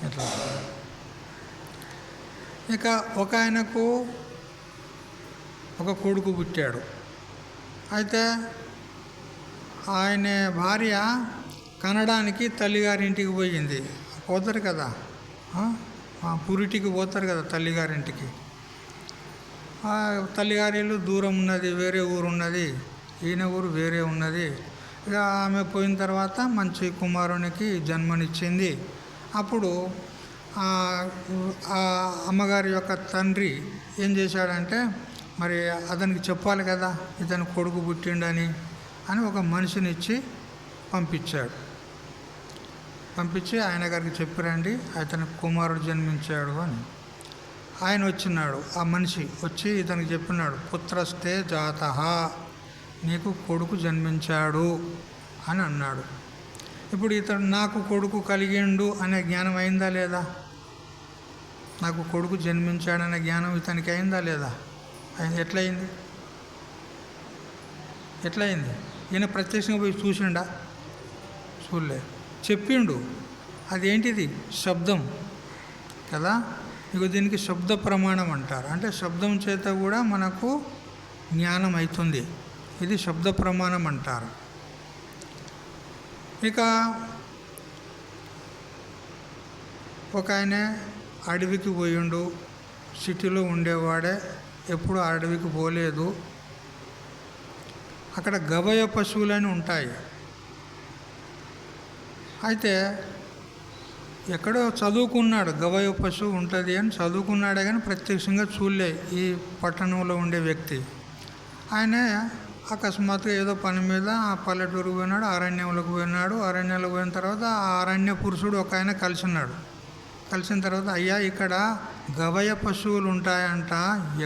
ఇట్లా ఇక ఒక ఆయనకు ఒక కొడుకు పుట్టాడు. అయితే ఆయన భార్య కనడానికి తల్లిగారింటికి పోయింది. పోతారు కదా, పురిటికి పోతారు కదా తల్లిగారింటికి. తల్లిగారి ఇల్లు దూరం ఉన్నది, వేరే ఊరు ఉన్నది, ఈయన ఊరు వేరే ఉన్నది. ఇక ఆమె పోయిన తర్వాత మంచి కుమారునికి జన్మనిచ్చింది. అప్పుడు ఆ అమ్మగారి యొక్క తండ్రి ఏం చేశాడంటే, మరి అతనికి చెప్పాలి కదా ఇతను కొడుకు పుట్టిండని అని ఒక మనిషిని ఇచ్చి పంపించాడు. పంపించి ఆయన గారికి చెప్పిరండి అతనికి కుమారుడు జన్మించాడు అని. ఆయన వచ్చినాడు, ఆ మనిషి వచ్చి ఇతనికి చెప్పినాడు, పుత్రస్తే జాతః, నీకు కొడుకు జన్మించాడు అని అన్నాడు. ఇప్పుడు ఇతడు నాకు కొడుకు కలిగిండు అనే జ్ఞానం అయిందా లేదా? నాకు కొడుకు జన్మించాడనే జ్ఞానం ఇతనికి అయిందా లేదా? ఎట్లయింది? ఈయన ప్రత్యక్షంగా పోయి చూసిండా? చూడలే. చెప్పిండు. అదేంటిది? శబ్దం కదా. ఇక దీనికి శబ్ద ప్రమాణం అంటారు. అంటే శబ్దం చేత కూడా మనకు జ్ఞానం అవుతుంది. ఇది శబ్ద ప్రమాణం అంటారు. ఇక ఒక ఆయన అడవికి పోయిండు. సిటీలో ఉండేవాడే, ఎప్పుడు అడవికి పోలేదు. అక్కడ గవయ పశువులని ఉంటాయి. అయితే ఎక్కడో చదువుకున్నాడు, గవయ పశువు ఉంటుంది అని చదువుకున్నాడే, కానీ ప్రత్యక్షంగా చూడలే ఈ పట్టణంలో ఉండే వ్యక్తి. ఆయన అకస్మాత్తుగా ఏదో పని మీద ఆ పల్లెటూరుకు పోయినాడు, అరణ్యంలోకి పోయినాడు. అరణ్యంలో పోయిన తర్వాత ఆ అరణ్య పురుషుడు ఒక ఆయన కలిసినాడు. కలిసిన తర్వాత, అయ్యా ఇక్కడ గవయ పశువులు ఉంటాయంట,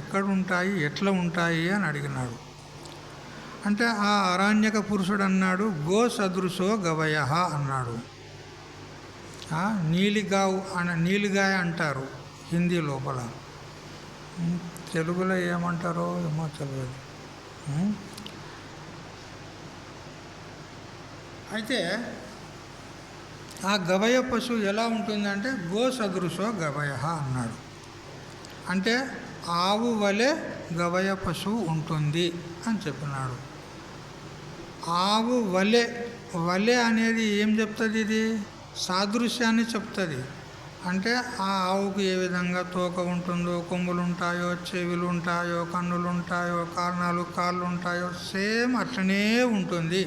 ఎక్కడ ఉంటాయి, ఎట్లా ఉంటాయి అని అడిగినాడు. అంటే ఆ అరణ్యక పురుషుడు అన్నాడు, గో సదృశో గవయ అన్నాడు. నీలిగాయ అంటారు హిందీ లోపల. తెలుగులో ఏమంటారో ఏమో తెలియదు. అయితే ఆ గవయ పశువు ఎలా ఉంటుందంటే గో సదృశో గవయ అన్నాడు. అంటే ఆవు వలె గవయ పశువు ఉంటుంది అని చెప్పినాడు. ఆవు వలె, వలె అనేది ఏం చెప్తుంది? ఇది సాదృశ్యాన్ని చెప్తుంది. అంటే ఆ ఆవుకు ఏ విధంగా తోక ఉంటుందో, కొమ్ములు ఉంటాయో, చెవులు ఉంటాయో, కన్నులు ఉంటాయో, కాళ్ళు ఉంటాయో, సేమ్ అట్లనే ఉంటుంది.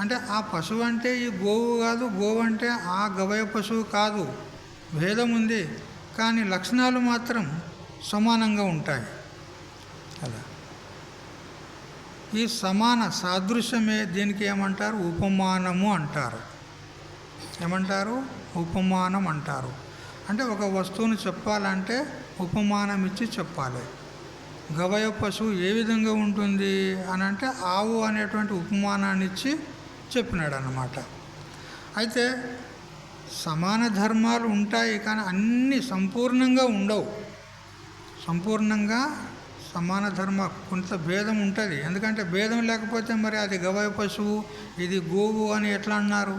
అంటే ఆ పశువు అంటే ఈ గోవు కాదు, గోవు అంటే ఆ గవయ పశువు కాదు. భేదం ఉంది, కానీ లక్షణాలు మాత్రం సమానంగా ఉంటాయి కదా. ఈ సమాన సాదృశ్యమే దీనికి ఏమంటారు? ఉపమానము అంటారు. ఏమంటారు? ఉపమానం అంటారు. అంటే ఒక వస్తువుని చెప్పాలంటే ఉపమానం ఇచ్చి చెప్పాలి. గవయ పశువు ఏ విధంగా ఉంటుంది అని అంటే ఆవు అనేటువంటి ఉపమానాన్ని ఇచ్చి చెప్పినాడు అన్నమాట. అయితే సమాన ధర్మాలు ఉంటాయి, కానీ అన్నీ సంపూర్ణంగా ఉండవు. సంపూర్ణంగా సమాన ధర్మ, కొంత భేదం ఉంటుంది. ఎందుకంటే భేదం లేకపోతే మరి అది గవయ పశువు, ఇది గోవు అని ఎట్లా అన్నారు?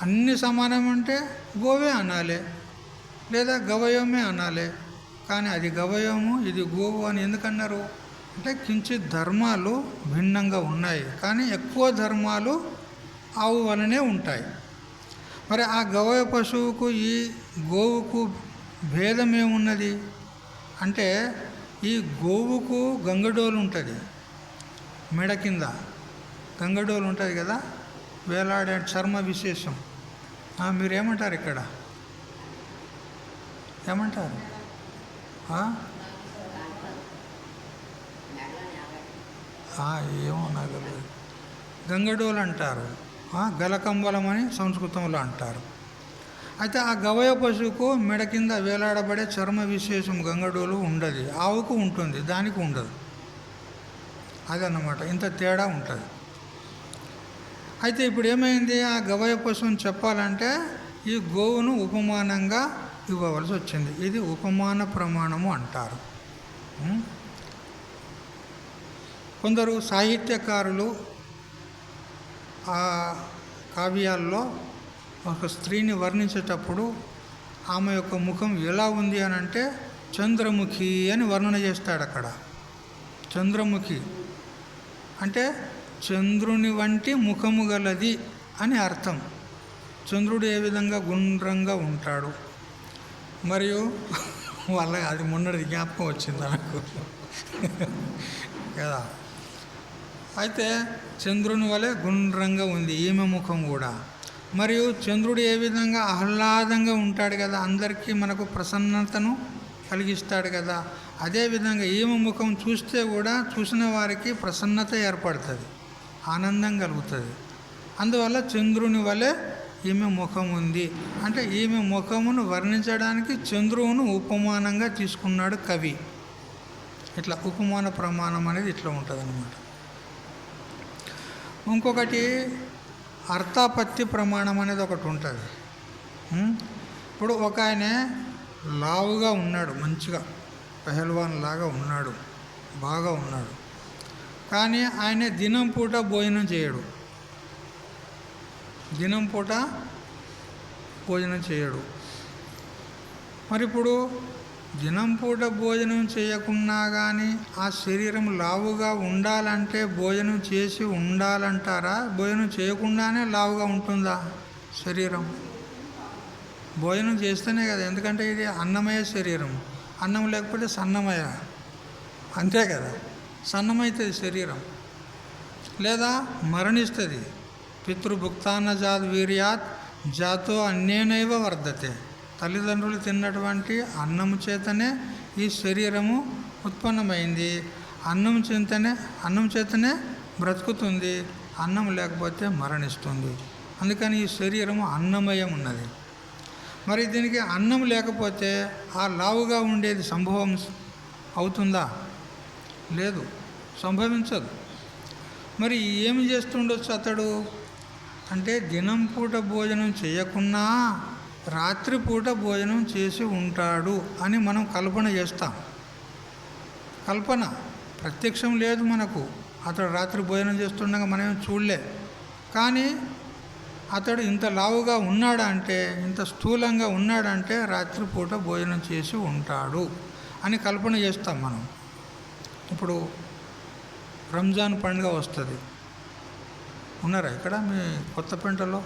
అన్ని సమానం అంటే గోవే అనాలి, లేదా గవయమే అనాలి. కానీ అది గవయము, ఇది గోవు అని ఎందుకన్నారు? అంటే కించిత్ ధర్మాలు భిన్నంగా ఉన్నాయి, కానీ ఎక్కువ ధర్మాలు ఆవు వలనే ఉంటాయి. మరి ఆ గవయ పశువుకు ఈ గోవుకు భేదం ఏమున్నది అంటే, ఈ గోవుకు గంగడోలు ఉంటుంది, మెడ కింద గంగడోలు ఉంటుంది కదా, వేలాడే చర్మ విశేషం. మీరేమంటారు ఇక్కడ? ఏమంటారు? ఏమో నాకు తెలియదు. గంగడోలు అంటారు, గలకంబలం అని సంస్కృతంలో అంటారు. అయితే ఆ గవయ పశువుకు మెడ కింద వేలాడబడే చర్మ విశేషం గంగడోలు ఉండదు, ఆవుకు ఉంటుంది, దానికి ఉండదు. అదన్నమాట, ఇంత తేడా ఉంటుంది. అయితే ఇప్పుడు ఏమైంది? ఆ గవయ పశువుని చెప్పాలంటే ఈ గోవును ఉపమానంగా ఇవ్వవలసి వచ్చింది. ఇది ఉపమాన ప్రమాణము అంటారు. కొందరు సాహిత్యకారులు ఆ కావ్యాల్లో ఒక స్త్రీని వర్ణించేటప్పుడు ఆమె యొక్క ముఖం ఎలా ఉంది అని అంటే చంద్రముఖి అని వర్ణన చేస్తాడు. అక్కడ చంద్రముఖి అంటే చంద్రుని వంటి ముఖము గలది అని అర్థం. చంద్రుడు ఏ విధంగా గుండ్రంగా ఉంటాడు. మరియు అది మొన్నటి జ్ఞాపకం వచ్చింది నాకు కదా. అయితే చంద్రుని వలె గుండ్రంగా ఉంది ఈమె ముఖం కూడా. మరియు చంద్రుడు ఏ విధంగా ఆహ్లాదంగా ఉంటాడు కదా, అందరికీ మనకు ప్రసన్నతను కలిగిస్తాడు కదా, అదేవిధంగా ఈమె ముఖం చూస్తే కూడా చూసిన వారికి ప్రసన్నత ఏర్పడుతుంది, ఆనందం కలుగుతుంది. అందువల్ల చంద్రుని వలె ఈమె ముఖం ఉంది అంటే ఈమె ముఖమును వర్ణించడానికి చంద్రువును ఉపమానంగా తీసుకున్నాడు కవి. ఇట్లా ఉపమాన ప్రమాణం అనేది ఇట్లా ఉంటుంది అన్నమాట. ఇంకొకటి అర్థాపత్తి ప్రమాణం అనేది ఒకటి ఉంటుంది. ఇప్పుడు ఒక ఆయన లావుగా ఉన్నాడు, మంచిగా పెహల్వాన్ లాగా ఉన్నాడు, బాగా ఉన్నాడు, కానీ ఆయన దినం పూట భోజనం చేయడు. దినం పూట భోజనం చేయడు. మరి ఇప్పుడు దినం పూట భోజనం చేయకున్నా కానీ ఆ శరీరం లావుగా ఉండాలంటే భోజనం చేసి ఉండాలంటారా? భోజనం చేయకుండానే లావుగా ఉంటుందా శరీరం? భోజనం చేస్తేనే కదా, ఎందుకంటే ఇది అన్నమయ శరీరం. అన్నం లేకపోతే సన్నమయ, అంతే కదా. సన్నమవుతుంది శరీరం, లేదా మరణిస్తుంది. పితృభుక్తాన్న జాత్ వీర్యాత్ జాతో అన్యేనైవ వర్ధతే. తల్లిదండ్రులు తిన్నటువంటి అన్నము చేతనే ఈ శరీరము ఉత్పన్నమైంది. అన్నం చేతనే బ్రతుకుతుంది, అన్నం లేకపోతే మరణిస్తుంది. అందుకని ఈ శరీరము అన్నమయం ఉన్నది. మరి దీనికి అన్నం లేకపోతే ఆ లావుగా ఉండేది సంభవం అవుతుందా? లేదు, సంభవించదు. మరి ఏమి చేస్తుండొచ్చు అతడు అంటే, దినం పూట భోజనం చేయకున్నా రాత్రిపూట భోజనం చేసి ఉంటాడు అని మనం కల్పన చేస్తాం. కల్పన, ప్రత్యక్షం లేదు మనకు. అతడు రాత్రి భోజనం చేస్తుండగా మనం చూడలే. కానీ అతడు ఇంత లావుగా ఉన్నాడంటే, ఇంత స్థూలంగా ఉన్నాడంటే రాత్రిపూట భోజనం చేసి ఉంటాడు అని కల్పన చేస్తాం మనం. ఇప్పుడు రంజాన్ పండుగ వస్తుంది. ఉన్నారా ఇక్కడ మీ కొత్తపేటలో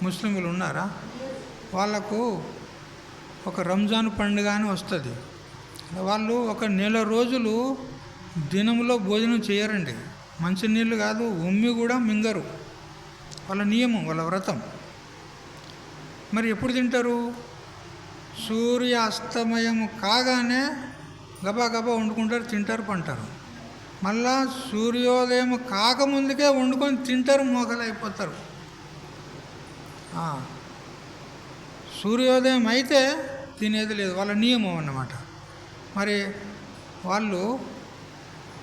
ముస్లింలు ఉన్నారా? వాళ్ళకు ఒక రంజాన్ పండుగ అని వస్తుంది. వాళ్ళు ఒక నెల రోజులు దినంలో భోజనం చేయరండి. మంచినీళ్ళు కాదు, ఉమ్మి కూడా మింగరు. వాళ్ళ నియమం, వాళ్ళ వ్రతం. మరి ఎప్పుడు తింటారు? సూర్య అస్తమయం కాగానే గబా గబా వండుకుంటారు, తింటారు, పంటారు. మళ్ళా సూర్యోదయం కాకముందుకే వండుకొని తింటారు, మోకలు అయిపోతారు. సూర్యోదయం అయితే తినేది లేదు, వాళ్ళ నియమం అన్నమాట. మరి వాళ్ళు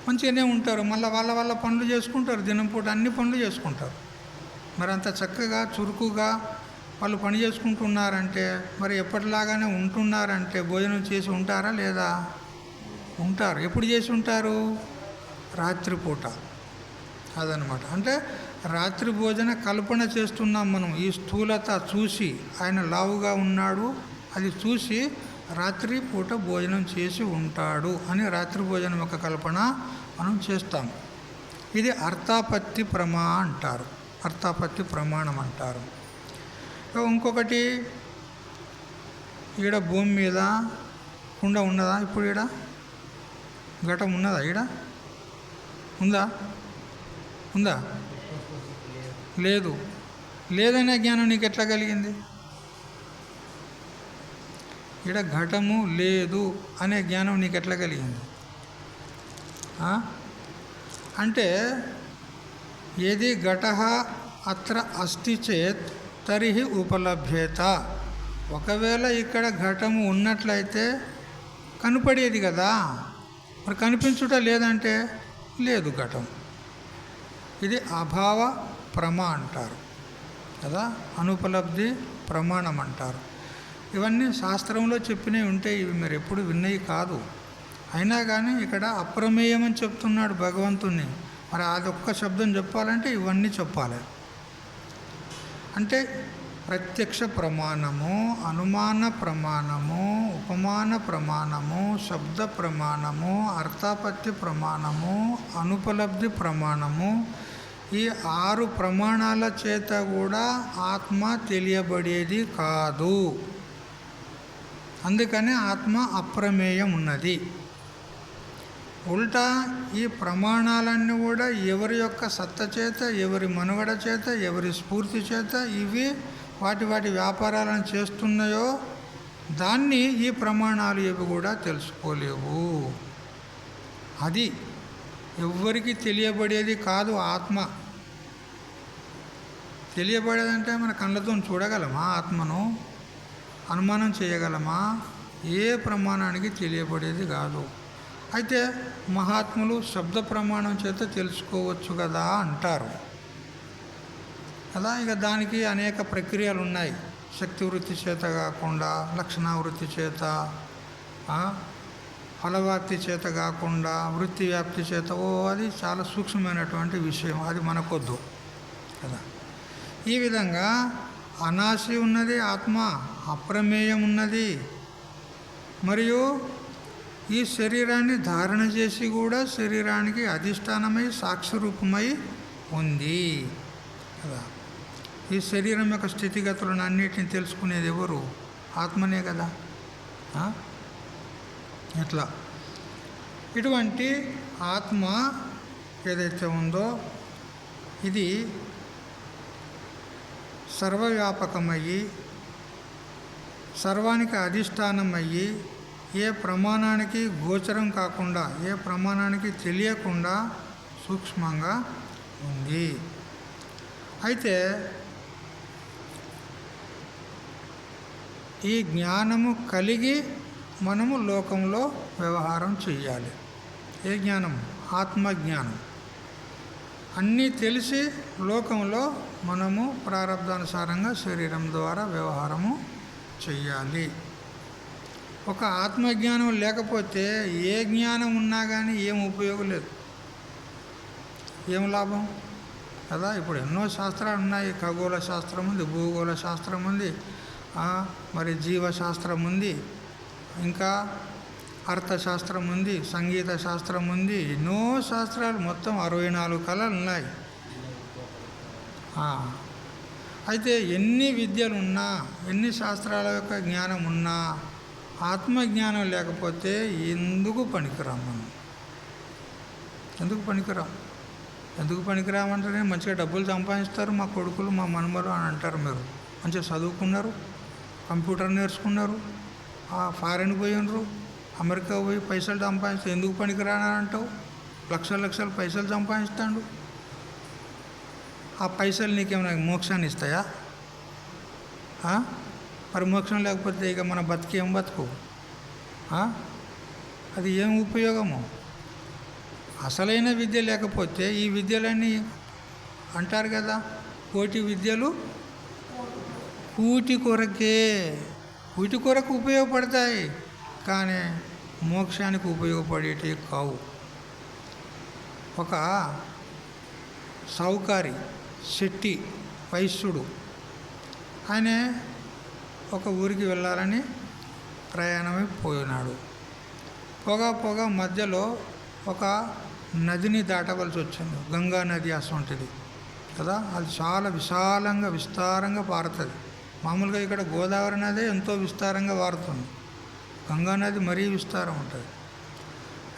మంచిగానే ఉంటారు, మళ్ళీ వాళ్ళ పనులు చేసుకుంటారు, దినం పూట అన్ని పనులు చేసుకుంటారు. మరి అంత చక్కగా చురుకుగా వాళ్ళు పని చేసుకుంటున్నారంటే మరి ఎప్పటిలాగానే ఉంటున్నారంటే భోజనం చేసి ఉంటారా లేదా? ఉంటారు. ఎప్పుడు చేసి ఉంటారు? రాత్రిపూట. అదనమాట. అంటే రాత్రి భోజన కల్పన చేస్తున్నాం మనం. ఈ స్థూలత చూసి ఆయన లావుగా ఉన్నాడు అది చూసి రాత్రి పూట భోజనం చేసి ఉంటాడు అని రాత్రి భోజనం యొక్క కల్పన మనం చేస్తాం. ఇది అర్థాపత్తి ప్రమా అంటారు. అర్థాపత్తి ప్రమాణం అంటారు. ఇంకొకటి, ఈడ భూమి మీద కుండ ఉన్నదా? ఇప్పుడు ఈడ ఘటం ఉన్నదా? ఈడ ఉందా? ఉందా? లేదు. లేదనే జ్ఞానం నీకు ఎట్లా కలిగింది? ఈడ ఘటము లేదు అనే జ్ఞానం నీకు ఎట్లా కలిగింది? అంటే ఏది ఘటః అత్ర అస్తి చేత్ తరిహి ఉపలభ్యేత. ఒకవేళ ఇక్కడ ఘటము ఉన్నట్లయితే కనపడేది కదా, మరి కనిపించుట లేదంటే లేదు ఘటం. ఇది అభావ ప్రమా అంటారు కదా, అనుపలబ్ధి ప్రమాణం అంటారు. ఇవన్నీ శాస్త్రంలో చెప్పినవి ఉంటే ఇవి మీరు ఎప్పుడు విన్నవి కాదు. అయినా కానీ ఇక్కడ అప్రమేయం అని చెప్తున్నాడు భగవంతుణ్ణి. మరి అదొక్క శబ్దం చెప్పాలంటే ఇవన్నీ చెప్పాలి. అంటే ప్రత్యక్ష ప్రమాణము, అనుమాన ప్రమాణము, ఉపమాన ప్రమాణము, శబ్ద ప్రమాణము, అర్థాపత్తి ప్రమాణము, అనుపలబ్ధి ప్రమాణము, ఈ 6 ప్రమాణాల చేత కూడా ఆత్మ తెలియబడేది కాదు. అందుకనే ఆత్మ అప్రమేయం ఉన్నది. ఉల్టా ఈ ప్రమాణాలన్నీ కూడా ఎవరి యొక్క సత్త చేత, ఎవరి మనుగడ చేత, ఎవరి స్ఫూర్తి చేత ఇవి వాటి వాటి వ్యాపారాలను చేస్తున్నాయో దాన్ని ఈ ప్రమాణాలు ఇవి కూడా తెలుసుకోలేవు. అది ఎవ్వరికి తెలియబడేది కాదు ఆత్మ. తెలియబడేదంటే మన కళ్ళతో చూడగలమా ఆత్మను? అనుమానం చేయగలమా? ఏ ప్రమాణానికి తెలియబడేది కాదు. అయితే మహాత్ములు శబ్ద ప్రమాణం చేత తెలుసుకోవచ్చు కదా అంటారు కదా. ఇక దానికి అనేక ప్రక్రియలు ఉన్నాయి. శక్తి వృత్తి చేత కాకుండా లక్షణావృత్తి చేత, ఫలవ్యాప్తి చేత కాకుండా వృత్తి వ్యాప్తి చేత, అది చాలా సూక్ష్మమైనటువంటి విషయం, అది మనకొద్దు కదా. ఈ విధంగా అనాశి ఉన్నది ఆత్మ, అప్రమేయం ఉన్నది, మరియు ఈ శరీరాన్ని ధారణ చేసి కూడా శరీరానికి అధిష్టానమై సాక్షిరూపమై ఉంది కదా. ఈ శరీరం యొక్క స్థితిగతులను అన్నిటిని తెలుసుకునేది ఎవరు? ఆత్మనే కదా. ఎట్లా ఇటువంటి ఆత్మ ఏదైతే ఉందో ఇది సర్వవ్యాపకమయ్యి సర్వానికి అధిష్టానమయ్యి ఏ ప్రమాణానికి గోచరం కాకుండా, ఏ ప్రమాణానికి తెలియకుండా సూక్ష్మంగా ఉంది. అయితే ఈ జ్ఞానము కలిగి మనము లోకంలో వ్యవహారం చేయాలి. ఏ జ్ఞానం? ఆత్మజ్ఞానం. అన్నీ తెలిసి లోకంలో మనము ప్రారబ్ధానుసారంగా శరీరం ద్వారా వ్యవహారము చెయ్యాలి. ఒక ఆత్మజ్ఞానం లేకపోతే ఏ జ్ఞానం ఉన్నా కానీ ఏం ఉపయోగం లేదు, ఏం లాభం కదా. ఇప్పుడు ఎన్నో శాస్త్రాలు ఉన్నాయి. ఖగోళ శాస్త్రం ఉంది, భూగోళ శాస్త్రం ఉంది, మరి జీవశాస్త్రం ఉంది, ఇంకా అర్థశాస్త్రం ఉంది, సంగీత శాస్త్రం ఉంది, ఎన్నో శాస్త్రాలు, మొత్తం 64 కళలు ఉన్నాయి. అయితే ఎన్ని విద్యలు ఉన్నా, ఎన్ని శాస్త్రాల యొక్క జ్ఞానం ఉన్నా ఆత్మజ్ఞానం లేకపోతే ఎందుకు పనికిరాం మనం? ఎందుకు పనికిరాం? ఎందుకు పనికిరామంటే మంచిగా డబ్బులు సంపాదిస్తారు మా కొడుకులు, మా మనుమలు అని అంటారు. మీరు మంచిగా చదువుకున్నారు, కంప్యూటర్ నేర్చుకున్నారు, ఫారెన్ పోయినరు, అమెరికా పోయి పైసలు సంపాదిస్తే ఎందుకు పనికిరాని అంటావు? లక్షల పైసలు సంపాదిస్తాడు. ఆ పైసలు నీకేమైనా మోక్షాన్ని ఇస్తాయా? మరి మోక్షం లేకపోతే ఇక మన బతికేం బతుకు? అది ఏం ఉపయోగము? అసలైన విద్య లేకపోతే ఈ విద్యలన్నీ అంటారు కదా, కోటి విద్యలు కూటి కొరకు ఉపయోగపడతాయి, కానీ మోక్షానికి ఉపయోగపడేటివి కావు. ఒక సౌకారి శెట్టి వైశ్యుడు, ఆయన ఒక ఊరికి వెళ్ళాలని ప్రయాణమై పోయినాడు. పోగా మధ్యలో ఒక నదిని దాటవలసి వచ్చింది. గంగా నది అసంటిది కదా, అది చాలా విస్తారంగా పారుతుంది. మామూలుగా ఇక్కడ గోదావరి నది ఎంతో విస్తారంగా పారుతుంది, గంగా నది మరీ విస్తారం ఉంటుంది.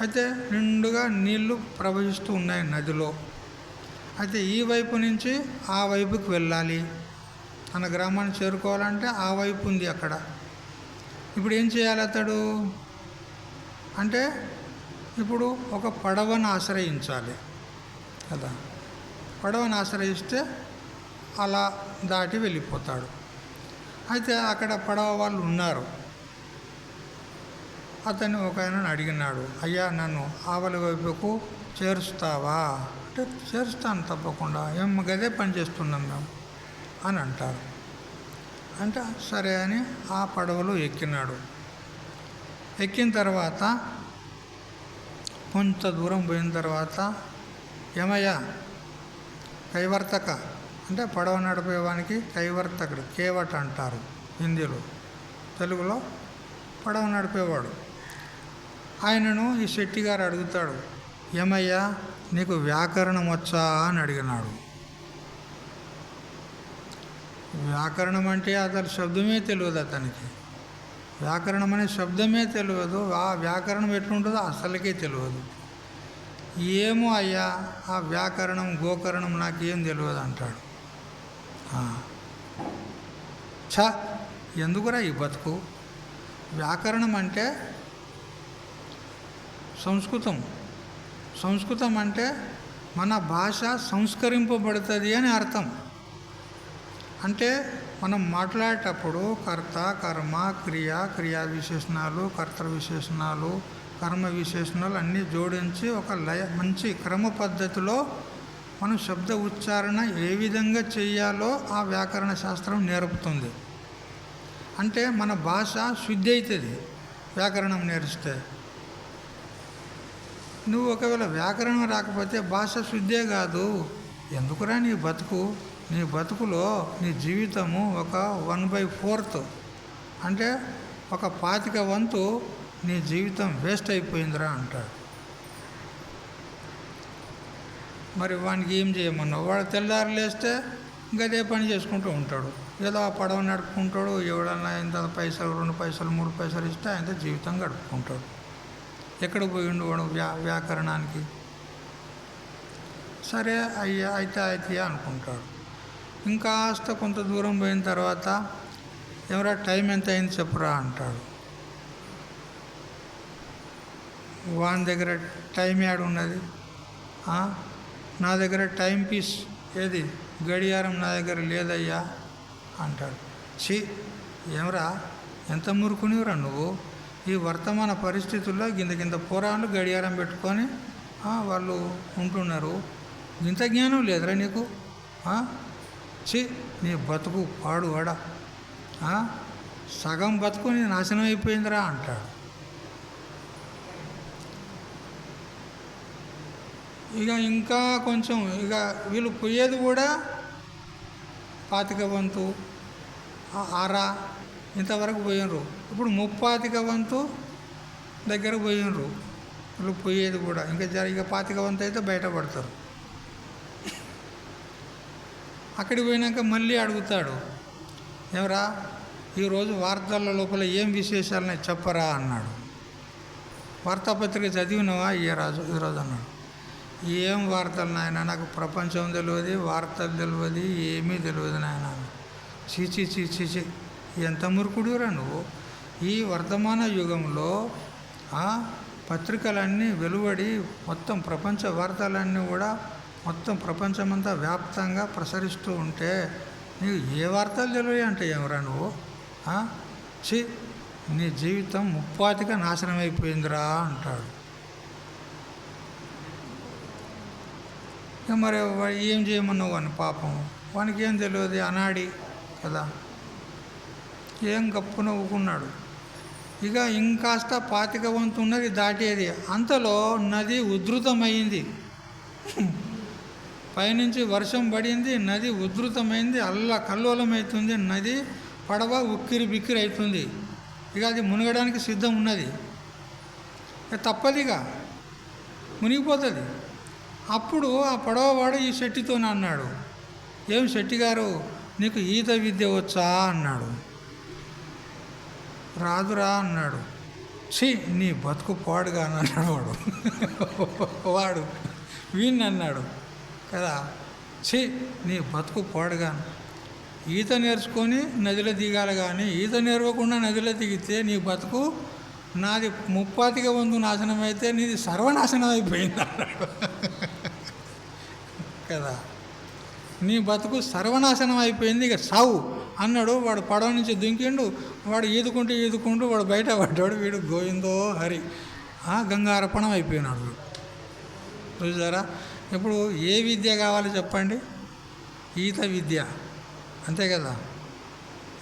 అయితే నిండుగా నీళ్లు ప్రవహిస్తూ ఉన్నాయి నదిలో. అయితే ఈ వైపు నుంచి ఆ వైపుకి వెళ్ళాలి, తన గ్రామాన్ని చేరుకోవాలంటే ఆ వైపు ఉంది అక్కడ. ఇప్పుడు ఏం చేయాలి అతడు అంటే, ఇప్పుడు ఒక పడవను ఆశ్రయించాలి కదా. పడవను ఆశ్రయిస్తే అలా దాటి వెళ్ళిపోతాడు. అయితే అక్కడ పడవ వాళ్ళు ఉన్నారు. అతను ఒక ఆయనను అడిగినాడు, అయ్యా నన్ను ఆవలి వైపుకు చేరుస్తావా అంటే, చేరుస్తాను తప్పకుండా, ఏం గదే పని చేస్తున్నాం మేము అని అంటారు. అంటే సరే అని ఆ పడవలో ఎక్కినాడు. ఎక్కిన తర్వాత కొంత దూరం పోయిన తర్వాత, ఏమయ్యా కైవర్తక అంటే పడవ నడిపేవానికి కైవర్తకుడు, కేవట్ అంటారు హిందీలో, తెలుగులో పడవ నడిపేవాడు. ఆయనను ఈ శెట్టి గారు అడుగుతాడు, ఏమయ్యా నీకు వ్యాకరణం వచ్చా అని అడిగినాడు. వ్యాకరణం అంటే అతని శబ్దమే తెలియదు అతనికి. వ్యాకరణం అనే శబ్దమే తెలియదు, ఆ వ్యాకరణం ఎట్లుంటుందో అసలుకే తెలియదు. ఏమో అయ్యా ఆ వ్యాకరణం గోకరణం నాకేం తెలియదు అంటాడు. ఎందుకురా ఈ బతుకు? వ్యాకరణం అంటే సంస్కృతం అంటే మన భాష సంస్కరింపబడుతుంది అని అర్థం. అంటే మనం మాట్లాడేటప్పుడు కర్త, కర్మ, క్రియా విశేషణాలు, కర్తృ విశేషణాలు, కర్మ విశేషణాలు అన్నీ జోడించి ఒక మంచి క్రమ పద్ధతిలో మనం శబ్ద ఉచ్చారణ ఏ విధంగా చేయాలో ఆ వ్యాకరణ శాస్త్రం నేర్పుతుంది. అంటే మన భాష శుద్ధి అవుతుంది వ్యాకరణం నేర్పిస్తే. నువ్వు ఒకవేళ వ్యాకరణం రాకపోతే భాష శుద్ధే కాదు. ఎందుకురా నీ బతుకులో నీ జీవితము ఒక 1/4 అంటే ఒక 25 వంతు నీ జీవితం వేస్ట్ అయిపోయిందిరా అంటాడు. మరి వానికి ఏం చేయమన్నావు? వాడు తెల్లారు లేస్తే గదే పని చేసుకుంటూ ఉంటాడు, ఏదో ఆ పడవ నడుపుకుంటాడు. ఎవడన్నా ఇంత పైసలు 2 పైసలు 3 పైసలు ఇస్తే ఆయన జీవితం గడుపుకుంటాడు. ఎక్కడ పోయిండు వాడు వ్యాకరణానికి? సరే అయ్యా అయితే అనుకుంటాడు. ఇంకాస్త కొంత దూరం పోయిన తర్వాత, ఎవరా టైం ఎంత అయింది చెప్పురా అంటాడు. వాని దగ్గర టైం యాడ్ ఉన్నది, నా దగ్గర టైం పీస్ ఏది గడియారం నా దగ్గర లేదయ్యా అంటాడు. ఏమరా ఎంత మురుకునివరా నువ్వు? ఈ వర్తమాన పరిస్థితుల్లో కింద పోరాళ్ళు గడియారం పెట్టుకొని వాళ్ళు ఉంటున్నారు. ఇంత జ్ఞానం లేదురా నీకు? నీ బతుకు పాడువాడా, సగం బతుకు నీ నాశనం అయిపోయిందిరా అంటాడు. ఇంకా కొంచెం వీళ్ళు పోయేది కూడా 25 వంతు 6 ఇంతవరకు పోయినరు. ఇప్పుడు 35 వంతు దగ్గర పోయినరు వీళ్ళు పోయేది కూడా. ఇక 25 వంతు అయితే బయటపడతారు. అక్కడికి పోయినాక మళ్ళీ అడుగుతాడు, ఏమరా ఈరోజు వార్తల లోపల ఏం విశేషాలని చెప్పరా అన్నాడు. వార్తాపత్రిక చదివినవా ఈరోజు అన్నాడు. ఏం వార్తలు నాయన, నాకు ప్రపంచం తెలియదు, వార్తలు తెలియదు, ఏమీ తెలియదు నాయన. చీచి ఎంత మురుకుడురా నువ్వు? ఈ వర్తమాన యుగంలో పత్రికలన్నీ వెలువడి మొత్తం ప్రపంచ వార్తలన్నీ కూడా మొత్తం ప్రపంచమంతా వ్యాప్తంగా ప్రసరిస్తూ ఉంటే నీకు ఏ వార్తలు తెలియ అంటే ఏమరా నువ్వు? నీ జీవితం 35 నాశనం అయిపోయిందిరా అంటాడు. మరి ఏం చేయమన్నావు అని పాపం వానికి ఏం తెలియదు, అనాడి కదా. ఏం గప్పున ఊకున్నాడు. ఇక ఇంకాస్త 25 వంతు ఉన్నది దాటేది. అంతలో నది ఉధృతమైంది. పైనుంచి వర్షం పడింది, నది ఉధృతమైంది, కల్లోలమవుతుంది. నది పడవ ఉక్కిరి బిక్కిరి అవుతుంది. ఇక అది మునగడానికి సిద్ధం ఉన్నది. ఇక తప్పదిగా మునిగిపోతుంది. అప్పుడు ఆ పడవవాడు ఈ శెట్టితో అన్నాడు, ఏం శెట్టి గారు, నీకు ఈత విద్య వచ్చా అన్నాడు. రాదురా అన్నాడు. ఛీ, నీ బతుకు పాడుగా అన్నాడు వాడు. వాడు వీణ్ణి అన్నాడు కదా, ఛీ, నీ బతుకు పాడుగా. ఈత నేర్చుకొని నదిలో దిగాలి, కానీ ఈత నేర్వకుండా నదిలో దిగితే నీ బతుకు, నాది 30 వంతు నాశనం అయితే నీది సర్వనాశనం అయిపోయింది అన్నాడు కదా. నీ బతుకు సర్వనాశనం అయిపోయింది, ఇక సావు అన్నాడు. వాడు పడవ నుంచి దుంకిండు. వాడు ఈదుకుంటూ వాడు బయట పడ్డాడు. వీడు గోవిందో హరి గంగార్పణం అయిపోయినాడు. చూసారా? ఇప్పుడు ఏ విద్య కావాలి చెప్పండి? ఈత విద్య, అంతే కదా.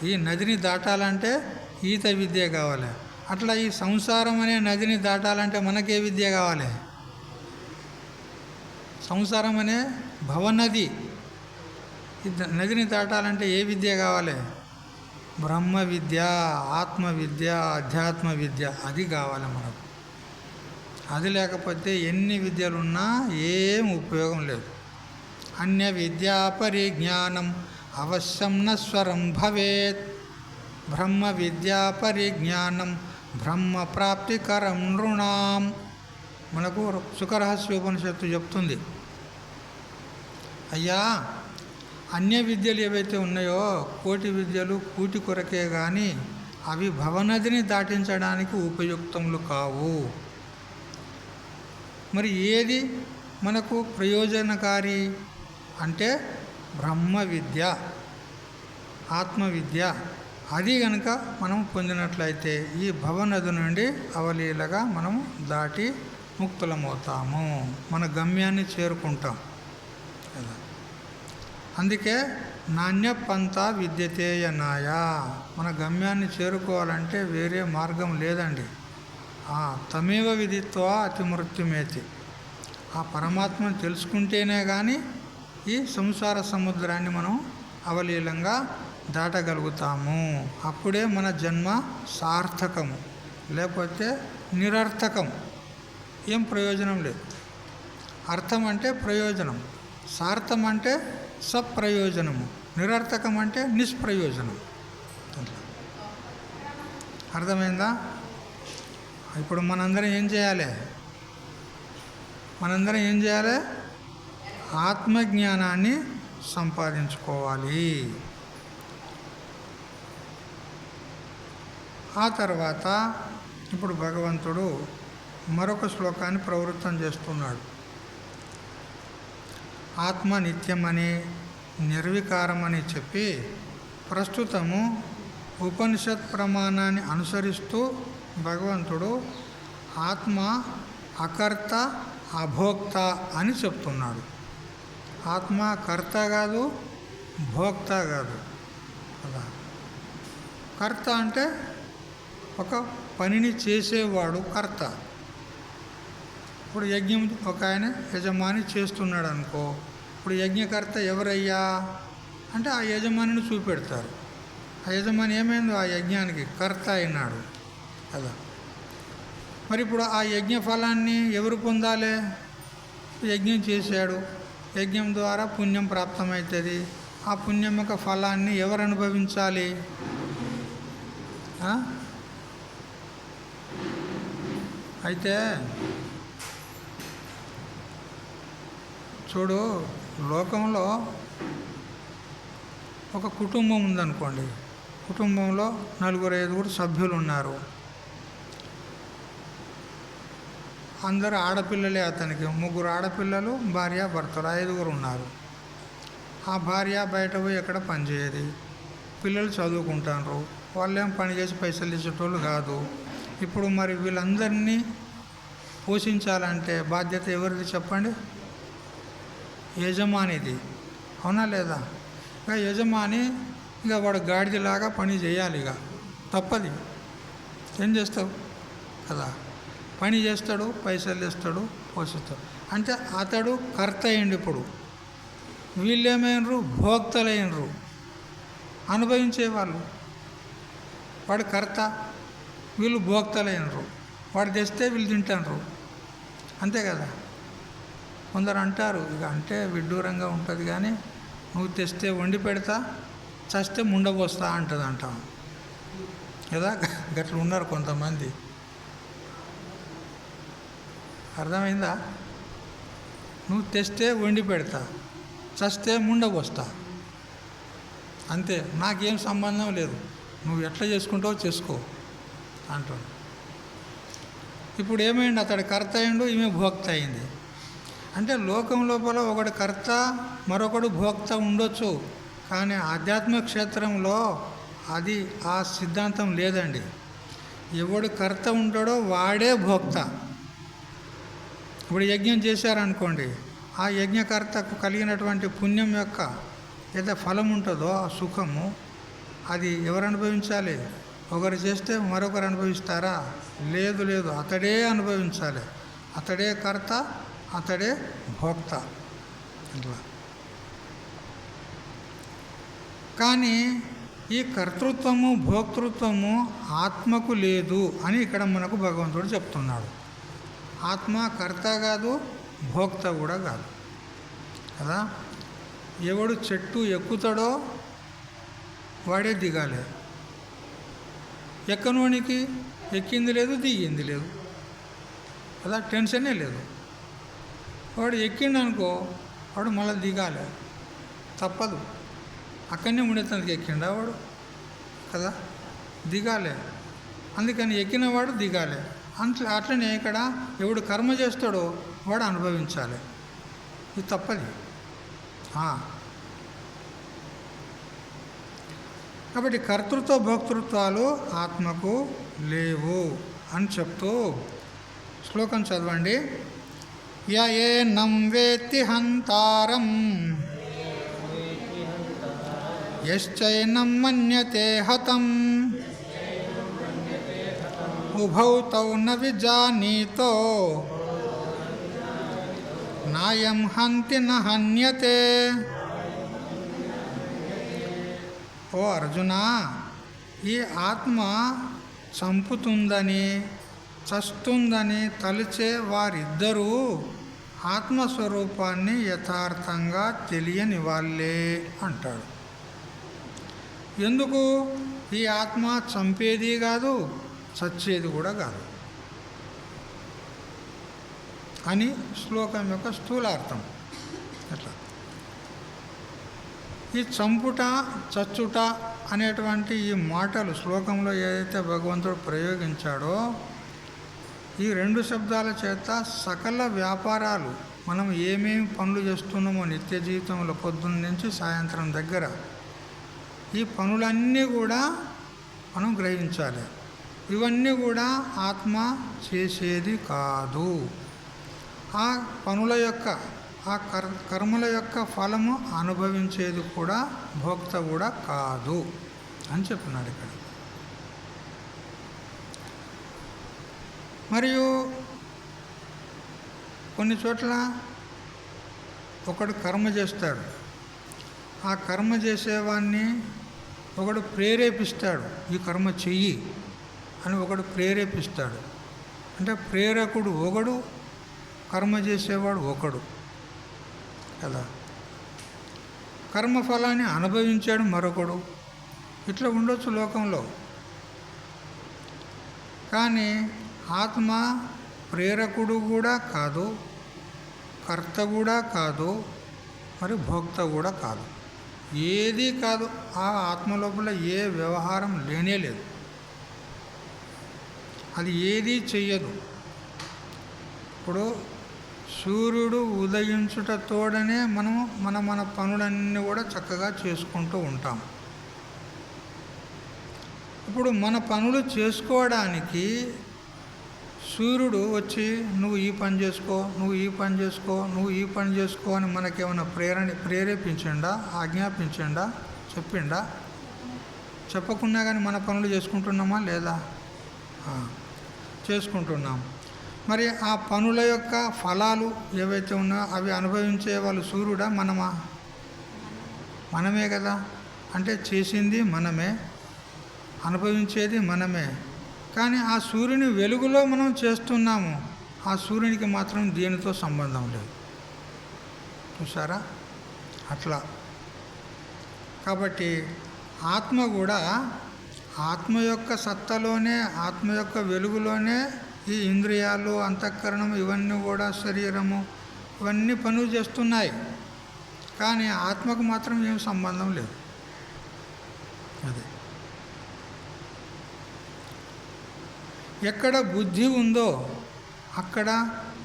ఈ నదిని దాటాలంటే ఈత విద్య కావాలి. అట్లా ఈ సంసారం అనే నదిని దాటాలంటే మనకే విద్య కావాలి? సంసారం అనే భవనది, ఈ నదిని దాటాలంటే ఏ విద్య కావాలి? బ్రహ్మ విద్య, ఆత్మ విద్య, అధ్యాత్మ విద్య, అది కావాలి మనకు. అది లేకపోతే ఎన్ని విద్యలున్నా ఏం ఉపయోగం లేదు. అన్య విద్యా పరిజ్ఞానం అవశ్యం నశ్వరం భవేత్. బ్రహ్మ విద్యా పరిజ్ఞానం బ్రహ్మ ప్రాప్తికరం నృణాం. మనకు సుఖరహస్యోపనిషత్తు చెప్తుంది. అయ్యా, అన్య విద్యలు ఏవైతే ఉన్నాయో, కోటి విద్యలు కూటి కొరకే కానీ అవి భవనదిని దాటించడానికి ఉపయుక్తములు కావు. మరి ఏది మనకు ప్రయోజనకారి అంటే బ్రహ్మ విద్య, ఆత్మ విద్య. అది కనుక మనం పొందినట్లయితే ఈ భవనది నుండి అవలీలగా మనం దాటి ముక్తులమవుతాము, మన గమ్యాన్ని చేరుకుంటాం కదా. అందుకే నాణ్యపంత విద్యతేయనాయ. మన గమ్యాన్ని చేరుకోవాలంటే వేరే మార్గం లేదండి. తమేవ విదిత్వా అతిమృత్యుమేతి. ఆ పరమాత్మను తెలుసుకుంటేనే కానీ ఈ సంసార సముద్రాన్ని మనం అవలీలంగా దాటగలుగుతాము. అప్పుడే మన జన్మ సార్థకము, లేకపోతే నిరర్థకం, ఏం ప్రయోజనం లేదు. అర్థం అంటే ప్రయోజనం, సార్థం అంటే సప్రయోజనము, నిరర్థకం అంటే నిష్ప్రయోజనం. అర్థమైందా? ఇప్పుడు మనందరం ఏం చేయాలి? ఆత్మజ్ఞానాన్ని సంపాదించుకోవాలి. ఆ తర్వాత ఇప్పుడు భగవంతుడు మరొక శ్లోకాన్ని ప్రవృత్తం చేస్తున్నాడు. ఆత్మ నిత్యమని, నిర్వికారమని చెప్పి ప్రస్తుతము ఉపనిషత్ ప్రమాణాన్ని అనుసరిస్తూ భగవంతుడు ఆత్మ అకర్త అభోక్త అని చెప్తున్నాడు. ఆత్మ కర్త కాదు, భోక్త కాదు కదా. కర్త అంటే ఒక పనిని చేసేవాడు కర్త. ఇప్పుడు యజ్ఞం ఒక ఆయన యజమాని చేస్తున్నాడు అనుకో, ఇప్పుడు యజ్ఞకర్త ఎవరయ్యా అంటే ఆ యజమానిని చూపెడతారు. ఆ యజమాని ఏమైందో ఆ యజ్ఞానికి కర్త అయినాడు కదా. మరి ఇప్పుడు ఆ యజ్ఞ ఫలాన్ని ఎవరు పొందాలి? యజ్ఞం చేశాడు, యజ్ఞం ద్వారా పుణ్యం ప్రాప్తమవుతుంది. ఆ పుణ్యం యొక్క ఫలాన్ని ఎవరు అనుభవించాలి? అయితే చూడు, లోకంలో ఒక కుటుంబం ఉందనుకోండి. కుటుంబంలో 4-5 సభ్యులు ఉన్నారు. అందరు ఆడపిల్లలే. అతనికి 3 ఆడపిల్లలు, భార్య భర్తలు, 5 ఉన్నారు. ఆ భార్య బయట పోయి ఎక్కడ పనిచేయదు, పిల్లలు చదువుకుంటారు. వాళ్ళేం పని చేసి పైసలు ఇచ్చేటోళ్ళు కాదు. ఇప్పుడు మరి వీళ్ళందరినీ పోషించాలంటే బాధ్యత ఎవరిది చెప్పండి? యజమానిది, అవునా లేదా? ఇక యజమాని ఇక వాడు గాడిదలాగా పని చేయాలి. ఇక తప్పది. ఏం చేస్తావు కదా. పని చేస్తాడు, పైసలు వేస్తాడు, పోషిస్తాడు. అంటే అతడు కర్త అయ్యిండు. ఇప్పుడు వీళ్ళేమైనరు భోక్తలైనరు, అనుభవించేవాళ్ళు. వాడు కర్త, వీళ్ళు భోక్తలైనరు. వాడు తెస్తే వీళ్ళు తింటారు, అంతే కదా. కొందరు అంటారు, ఇక అంటే విడ్డూరంగా ఉంటుంది కానీ, నువ్వు తెస్తే వండి పెడతా, చస్తే ముండబోస్తా అంటుంది అంటాం కదా. గట్ల ఉన్నారు కొంతమంది. అర్థమైందా? నువ్వు తెస్తే వండి పెడతా, చస్తే ముండబోస్తా, అంతే, నాకేం సంబంధం లేదు, నువ్వు ఎట్లా చేసుకుంటావో చేసుకో అంటాడు. ఇప్పుడు ఏమైంది? అతడు కర్త అయిండు, ఈమె భోక్త అయింది. అంటే లోకం లోపల ఒకడు కర్త, మరొకడు భోక్త ఉండొచ్చు, కానీ ఆధ్యాత్మిక క్షేత్రంలో అది ఆ సిద్ధాంతం లేదండి. ఎవడు కర్త ఉంటాడో వాడే భోక్త. ఇప్పుడు యజ్ఞం చేశారనుకోండి, ఆ యజ్ఞకర్తకు కలిగినటువంటి పుణ్యం యొక్క ఏదో ఫలం ఉంటుందో ఆ సుఖము, అది ఎవరు అనుభవించాలి? ఒకరు చేస్తే మరొకరు అనుభవిస్తారా? లేదు లేదు, అతడే అనుభవించాలి. అతడే కర్త, అతడే భోక్త. ఇట్లా. కానీ ఈ కర్తృత్వము భోక్తృత్వము ఆత్మకు లేదు అని ఇక్కడ మనకు భగవంతుడు చెప్తున్నాడు. ఆత్మ కర్త కాదు, భోక్త కూడా కాదు కదా. ఎవడు చెట్టు ఎక్కుతాడో వాడే దిగాలి. ఎక్కనోనికి ఎక్కింది లేదు, దిగింది లేదు కదా, టెన్షనే లేదు. వాడు ఎక్కిండనుకో, వాడు మళ్ళీ దిగాలి, తప్పదు. అక్కడనే ఉండేందుకు ఎక్కిండా వాడు కదా, దిగాలి. అందుకని ఎక్కినవాడు దిగాలి. అట్లనే ఇక్కడ ఎవడు కర్మ చేస్తాడో వాడు అనుభవించాలి, ఇది తప్పది. కాబట్టి కర్తృత్వ భోక్తృత్వాలు ఆత్మకు లేవు అని చెప్తూ శ్లోకం చదవండి. యయేనం వేత్తి హంతారం యశ్చైనం మన్యతే హతం ఉభౌ తౌ న విజానీతో నాయం హంతి న హన్యతే. ఓ అర్జున, ఈ ఆత్మ చంపుతుందని చస్తుందని తలిచే వారిద్దరూ ఆత్మస్వరూపాన్ని యథార్థంగా తెలియని వాళ్ళే అంటాడు. ఎందుకు? ఈ ఆత్మ చంపేది కాదు, చచ్చేది కూడా కాదు అని శ్లోకం యొక్క స్థూలార్థం. అట్లా ఈ చంపుట చచ్చుట అనేటువంటి ఈ మాటలు శ్లోకంలో ఏదైతే భగవంతుడు ప్రయోగించాడో, ఈ రెండు శబ్దాల చేత సకల వ్యాపారాలు, మనం ఏమేమి పనులు చేస్తున్నామో నిత్య జీవితంలో పొద్దున్న నుంచి సాయంత్రం దగ్గర, ఈ పనులన్నీ కూడా మనం గ్రహించాలి. ఇవన్నీ కూడా ఆత్మ చేసేది కాదు. ఆ పనుల యొక్క ఆ కర్మల యొక్క ఫలము అనుభవించేది కూడా భోక్త కూడా కాదు అని చెప్పినాడు ఇక్కడ. మరియు కొన్ని చోట్ల ఒకడు కర్మ చేస్తాడు, ఆ కర్మ చేసేవాడిని ఒకడు ప్రేరేపిస్తాడు, ఈ కర్మ చెయ్యి అని ఒకడు ప్రేరేపిస్తాడు. అంటే ప్రేరకుడు ఒకడు, కర్మ చేసేవాడు ఒకడు కదా. కర్మఫలాన్ని అనుభవించాడు మరొకడు. ఇట్లా ఉండొచ్చు లోకంలో. కానీ ఆత్మ ప్రేరకుడు కూడా కాదు, కర్త కూడా కాదు, మరి భోక్త కూడా కాదు, ఏదీ కాదు. ఆ ఆత్మ లోపల ఏ వ్యవహారం లేనే లేదు, అది ఏదీ చెయ్యదు. ఇప్పుడు సూర్యుడు ఉదయించుటతోడనే మనము మన పనులన్నీ కూడా చక్కగా చేసుకుంటూ ఉంటాం. ఇప్పుడు మన పనులు చేసుకోవడానికి సూర్యుడు వచ్చి నువ్వు ఈ పని చేసుకో, నువ్వు ఈ పని చేసుకో, నువ్వు ఈ పని చేసుకో అని మనకేమైనా ప్రేరేపించిండా, ఆజ్ఞాపించిండా, చెప్పిండా? చెప్పకున్నా కానీ మన పనులు చేసుకుంటున్నామా లేదా? చేసుకుంటున్నాం. మరి ఆ పనుల యొక్క ఫలాలు ఏవైతే ఉన్నాయో అవి అనుభవించే వాళ్ళు సూర్యుడా మనమా? మనమే కదా. అంటే చేసింది మనమే, అనుభవించేది మనమే. కానీ ఆ సూర్యుని వెలుగులో మనం చేస్తున్నాము. ఆ సూర్యునికి మాత్రం దేనితో సంబంధం లేదు. చూసారా? అట్లా. కాబట్టి ఆత్మ కూడా ఆత్మ యొక్క సత్తలోనే, ఆత్మ యొక్క వెలుగులోనే ఈ ఇంద్రియాలు, అంతఃకరణం ఇవన్నీ కూడా, శరీరము ఇవన్నీ పనులు చేస్తున్నాయి. కానీ ఆత్మకు మాత్రం ఏం సంబంధం లేదు. అదే ఎక్కడ బుద్ధి ఉందో అక్కడ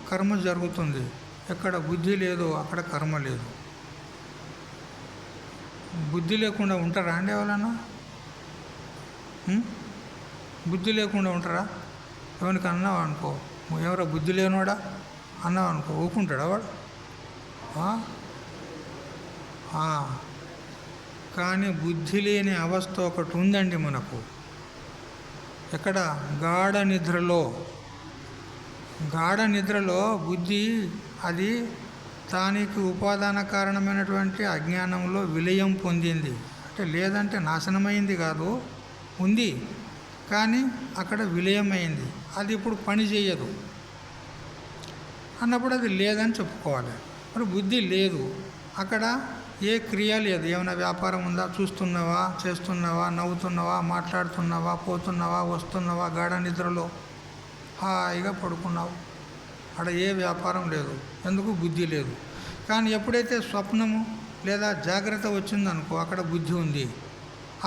కర్మ జరుగుతుంది, ఎక్కడ బుద్ధి లేదో అక్కడ కర్మ లేదు. బుద్ధి లేకుండా ఉంటారా అండి ఎవరన్నా? బుద్ధి లేకుండా ఉంటారా? ఎవరికి అన్నావు అనుకో, ఎవరో బుద్ధి లేనివాడా అన్నావు అనుకో, ఊకుంటాడా వాడు? కానీ బుద్ధి లేని అవస్థ ఒకటి ఉందండి మనకు. ఎక్కడ? గాఢ నిద్రలో. గాఢ నిద్రలో బుద్ధి అది దానికి ఉపాదాన కారణమైనటువంటి అజ్ఞానంలో విలయం పొందింది. అంటే లేదంటే నాశనమైంది కాదు, ఉంది, కానీ అక్కడ విలయమైంది. అది ఇప్పుడు పని చేయదు అన్నప్పుడు అది లేదని చెప్పుకోవాలి. మరి బుద్ధి లేదు, అక్కడ ఏ క్రియ లేదు. ఏమైనా వ్యాపారం ఉందా? చూస్తున్నావా, చేస్తున్నావా, నవ్వుతున్నావా, మాట్లాడుతున్నావా, పోతున్నావా, వస్తున్నావా? గాఢ నిద్రలో హాయిగా పడుకున్నావు, అక్కడ ఏ వ్యాపారం లేదు. ఎందుకు? బుద్ధి లేదు. కానీ ఎప్పుడైతే స్వప్నము లేదా జాగ్రత్త వచ్చిందనుకో అక్కడ బుద్ధి ఉంది,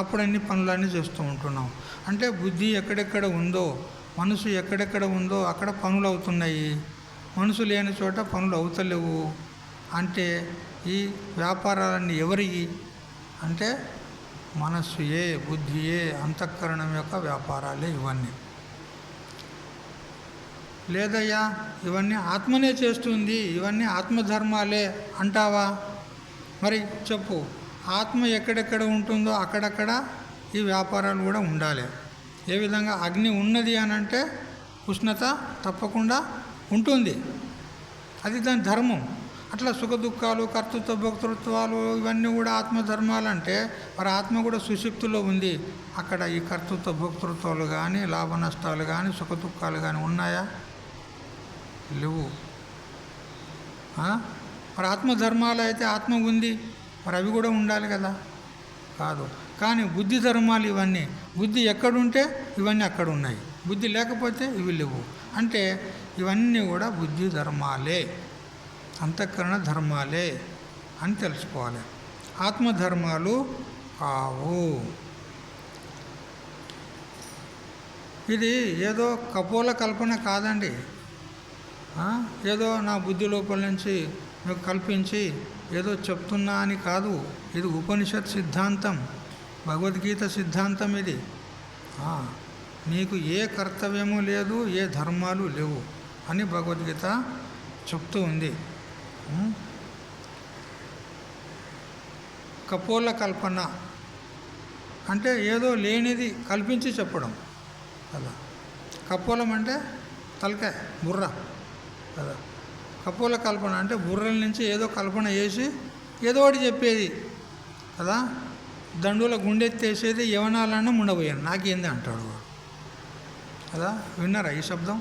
అప్పుడు అన్ని పనులన్నీ చేస్తూ ఉంటున్నాం. అంటే బుద్ధి ఎక్కడెక్కడ ఉందో, మనసు ఎక్కడెక్కడ ఉందో అక్కడ పనులు అవుతున్నాయి. మనసు లేని చోట పనులు అవుతలేవు. అంటే ఈ వ్యాపారాలన్నీ ఎవరికి అంటే మనస్సుయే, బుద్ధియే, అంతఃకరణం యొక్క వ్యాపారాలే ఇవన్నీ. లేదయ్యా ఇవన్నీ ఆత్మనే చేస్తుంది, ఇవన్నీ ఆత్మధర్మాలే అంటావా? మరి చెప్పు, ఆత్మ ఎక్కడెక్కడ ఉంటుందో అక్కడక్కడ ఈ వ్యాపారాలు కూడా ఉండాలి. ఏ విధంగా అగ్ని ఉన్నది అని అంటే ఉష్ణత తప్పకుండా ఉంటుంది, అది దాని ధర్మం. అట్లా సుఖ దుఃఖాలు, కర్తృత్వ భోక్తృత్వాలు ఇవన్నీ కూడా ఆత్మధర్మాలు. అంటే మరి ఆత్మ కూడా సుషుప్తిలో ఉంది, అక్కడ ఈ కర్తృత్వ భోక్తృత్వాలు కానీ, లాభ నష్టాలు కానీ, సుఖ దుఃఖాలు కానీ ఉన్నాయా? లేవు. మరి ఆత్మధర్మాలు అయితే ఆత్మ ఉంది, మరి అవి కూడా ఉండాలి కదా? కాదు. కానీ బుద్ధి ధర్మాలు ఇవన్నీ, బుద్ధి ఎక్కడుంటే ఇవన్నీ అక్కడ ఉన్నాయి, బుద్ధి లేకపోతే ఇవి లేవు. అంటే ఇవన్నీ కూడా బుద్ధి ధర్మాలే, అంతఃకరణ ధర్మాలే అని తెలుసుకోవాలి. ఆత్మధర్మాలు కావు. ఇది ఏదో కపోల కల్పన కాదండి. ఏదో నా బుద్ధి లోపల నుంచి మీకు కల్పించి ఏదో చెప్తున్నా అని కాదు. ఇది ఉపనిషత్ సిద్ధాంతం, భగవద్గీత సిద్ధాంతం ఇది. నీకు ఏ కర్తవ్యము లేదు, ఏ ధర్మాలు లేవు అని భగవద్గీత చెప్తూ ఉంది. కపోల కల్పన అంటే ఏదో లేనిది కల్పించి చెప్పడం కదా. కపోలం అంటే తలకాయ, బుర్ర కదా. కపోల కల్పన అంటే బుర్రల నుంచి ఏదో కల్పన చేసి ఏదో ఒకటి చెప్పేది కదా. దండుల గుండెత్తేసేది యవనాలన్నా ఉండబోయాను నాకేంది అంటాడు వాడు కదా. విన్నారా ఈ శబ్దం?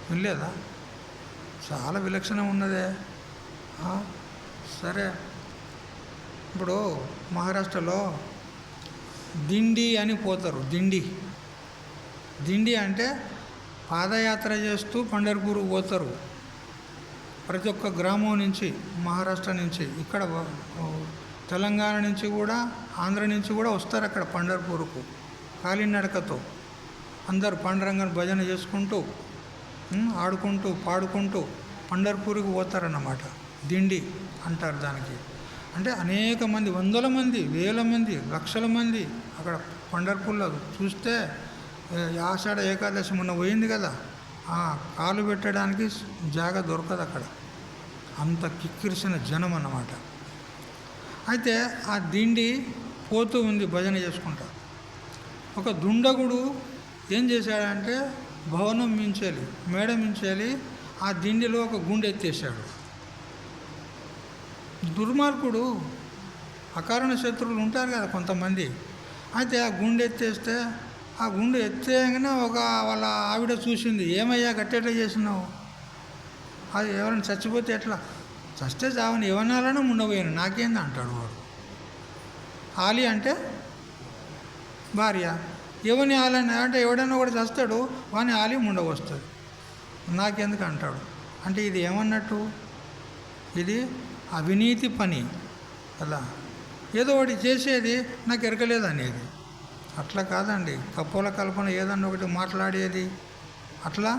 వినలేదా? చాలా విలక్షణం ఉన్నదే. సరే, ఇప్పుడు మహారాష్ట్రలో దిండి అని పోతారు. దిండి అంటే పాదయాత్ర చేస్తూ పండర్పూర్కు పోతారు. ప్రతి ఒక్క గ్రామం నుంచి, మహారాష్ట్ర నుంచి, ఇక్కడ తెలంగాణ నుంచి కూడా, ఆంధ్ర నుంచి కూడా వస్తారు అక్కడ పండర్పూర్కు కాలినడకతో. అందరు పాండురంగని భజన చేసుకుంటూ, ఆడుకుంటూ, పాడుకుంటూ పండర్పూర్కి పోతారన్నమాట. దిండి అంటారు దానికి. అంటే అనేక మంది, వందల మంది, వేల మంది, లక్షల మంది అక్కడ పండర్పూర్లో చూస్తే ఆషాఢ ఏకాదశి మొన్న పోయింది కదా, కాలు పెట్టడానికి జాగా దొరకదు అక్కడ, అంత కిక్కిరిసిన జనం అన్నమాట. అయితే ఆ దిండి పోతూ ఉంది భజన చేసుకుంటా. ఒక దుండగుడు ఏం చేశాడంటే భవనం మించాలి, మేడ మించాలి, ఆ దిండిలో ఒక గుండె ఎత్తేసాడు. దుర్మార్గుడు, అకారణ శత్రువులు ఉంటారు కదా కొంతమంది. అయితే ఆ గుండె ఎత్తేస్తే ఆ గుండె ఎత్తేగానే వాళ్ళ ఆవిడ చూసింది, ఏమయ్యా గట్టెట్లా చేసినావు, అది ఎవరైనా చచ్చిపోతే ఎట్లా, చస్తే చావని ఎవరినాలనో ఉండబోయాను నాకేంది అంటాడు వాడు. ఆలి అంటే భార్య, ఎవరిని ఆలని అంటే ఎవడైనా కూడా చస్తాడు, వాని ఆలి ఉండవస్తుంది, నాకెందుకు అంటాడు. అంటే ఇది ఏమన్నట్టు, ఇది అవినీతి పని కదా, ఏదో ఒకటి చేసేది నాకు ఎరకలేదు అనేది. అట్లా కాదండి, కపోల కల్పన ఏదన్నా ఒకటి మాట్లాడేది అట్లా,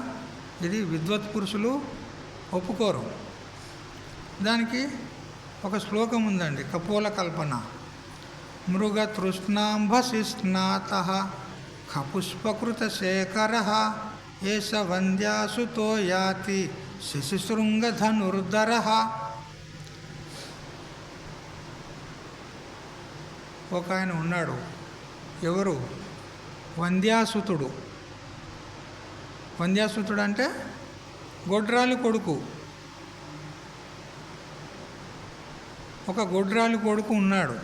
ఇది విద్వత్ పురుషులు ఒప్పుకోరు. దానికి ఒక శ్లోకం ఉందండి, కపోల కల్పన. మృగ తృష్ణాంభసిస్నాత ఖపుష్పకృత శేఖర ఏష వంద్యాసుతో యాతి శశిశృంగధనుర్ధర. ఒక ఆయన ఉన్నాడు, ఎవరు, వంద్యాసుతుడు. వంద్యాసుతుడు అంటే గొడ్రాలి కొడుకు. ఒక గొడ్రాలి కొడుకు ఉన్నాడు.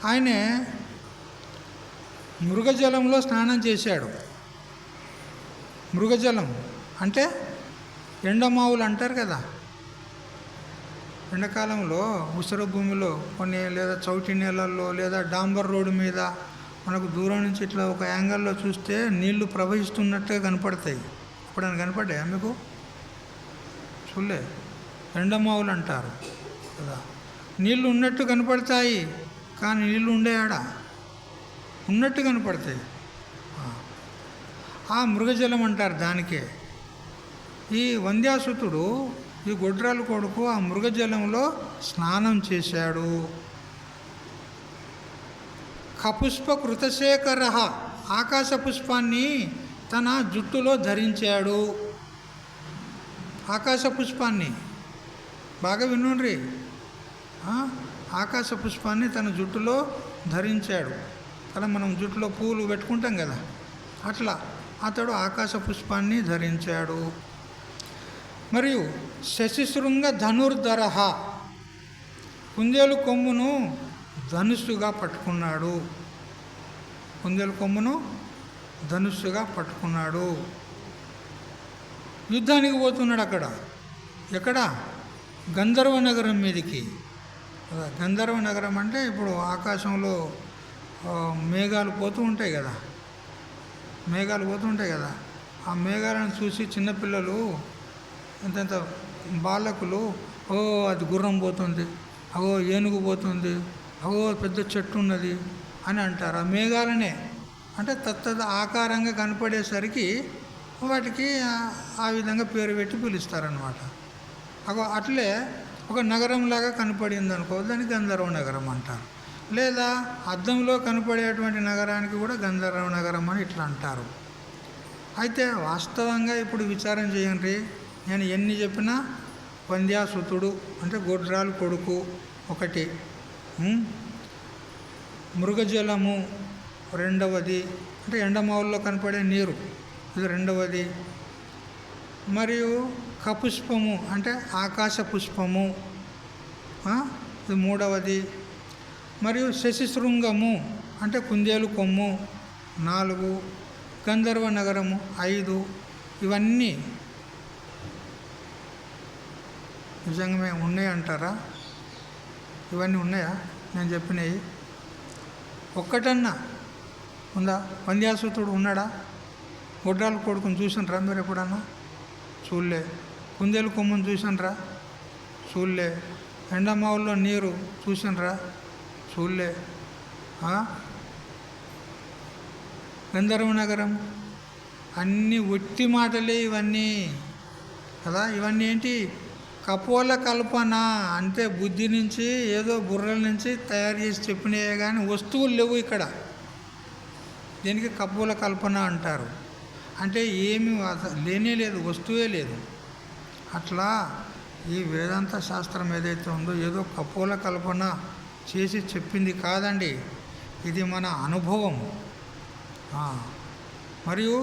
ఆయనే మృగజలంలో స్నానం చేశాడు. మృగజలం అంటే ఎండమావులు అంటారు కదా, ఎండాకాలంలో ఉసిర భూమిలో కొన్ని, లేదా చౌటి నేలల్లో, లేదా డాంబర్ రోడ్డు మీద మనకు దూరం నుంచి ఇట్లా ఒక యాంగిల్లో చూస్తే నీళ్లు ప్రవహిస్తున్నట్టుగా కనపడతాయి. ఎప్పుడైనా కనపడ్డాయా మీకు? చూలే, ఎండమావులు అంటారు కదా. నీళ్ళు ఉన్నట్టు కనపడతాయి కానీ నీళ్ళు ఉండేయాడా, ఉన్నట్టు కనపడతాయి. ఆ మృగజలం అంటారు దానికే. ఈ వంద్యాసుతుడు, ఈ గొడ్రాలు కొడుకు ఆ మృగజలంలో స్నానం చేశాడు. ఖపుష్ప కృతశేఖర, ఆకాశ పుష్పాన్ని తన జుట్టులో ధరించాడు. ఆకాశ పుష్పాన్ని బాగా వినుండ్రి, ఆకాశ పుష్పాన్ని తన జుట్టులో ధరించాడు. అలా మనం జుట్టులో పూలు పెట్టుకుంటాం కదా, అట్లా అతడు ఆకాశ పుష్పాన్ని ధరించాడు. మరియు శశిశృంగ ధనుర్ధర, కుందేలు కొమ్మును ధనుస్సుగా పట్టుకున్నాడు. కుందేలు కొమ్మును ధనుస్సుగా పట్టుకున్నాడు. యుద్ధానికి పోతున్నాడు అక్కడ. ఎక్కడ? గంధర్వ నగరం మీదికి. గంధర్వ నగరం అంటే ఇప్పుడు ఆకాశంలో మేఘాలు పోతూ ఉంటాయి కదా, మేఘాలు పోతూ ఉంటాయి కదా, ఆ మేఘాలను చూసి చిన్నపిల్లలు ఇంత బాలకులు, ఓ అది గుర్రం పోతుంది, అవో ఏనుగు పోతుంది, అవో పెద్ద చెట్టు ఉన్నది అని అంటారు. ఆ మేఘాలనే అంటే తత్తద ఆకారంగా కనపడేసరికి వాటికి ఆ విధంగా పేరు పెట్టి పిలుస్తారనమాట. అట్లే ఒక నగరంలాగా కనపడింది అనుకో, దాన్ని గంధర్వ నగరం అంటారు. లేదా అద్దంలో కనపడేటువంటి నగరానికి కూడా గంధర్వ నగరం అని ఇట్లా అంటారు. అయితే వాస్తవంగా ఇప్పుడు విచారం చేయండి, నేను ఎన్ని చెప్పినా వంద్యాసుతుడు అంటే గొడ్రాలు కొడుకు ఒకటి, మృగజలము రెండవది, అంటే ఎండమావుల్లో కనపడే నీరు ఇది రెండవది, మరియు కపుష్పము అంటే ఆకాశ పుష్పము ఇది మూడవది, మరియు శశిశృంగము అంటే కుందేలు కొమ్ము 4, గంధర్వ నగరము 5. ఇవన్నీ నిజంగా ఉన్నాయంటారా? ఇవన్నీ ఉన్నాయా నేను చెప్పినవి? ఒక్కటన్నా ఉందా? వంద్యాసుతుడు ఉన్నాడా? గొడ్రాలు కొడుకుని చూసినరా మీరు ఎప్పుడన్నా? చూడలే. కుందేలు కొమ్మును చూసినరా? చూడలే. ఎండమావుల్లో నీరు చూసినరా? చూడలే. గంధర్వ నగరం అన్నీ ఒట్టి మాటలే ఇవన్నీ కదా. ఇవన్నీ ఏంటి? కపోల కల్పన, అంటే బుద్ధి నుంచి ఏదో బుర్రల నుంచి తయారు చేసి చెప్పినవే కానీ వస్తువులు లేవు ఇక్కడ. దీనికి కపోల కల్పన అంటారు. అంటే ఏమి లేనే లేదు, వస్తువే లేదు. అట్లా ఈ వేదాంత శాస్త్రం ఏదైతే ఉందో ఏదో కపోల కల్పన చేసి చెప్పింది కాదండి. ఇది మన అనుభవం. మరియు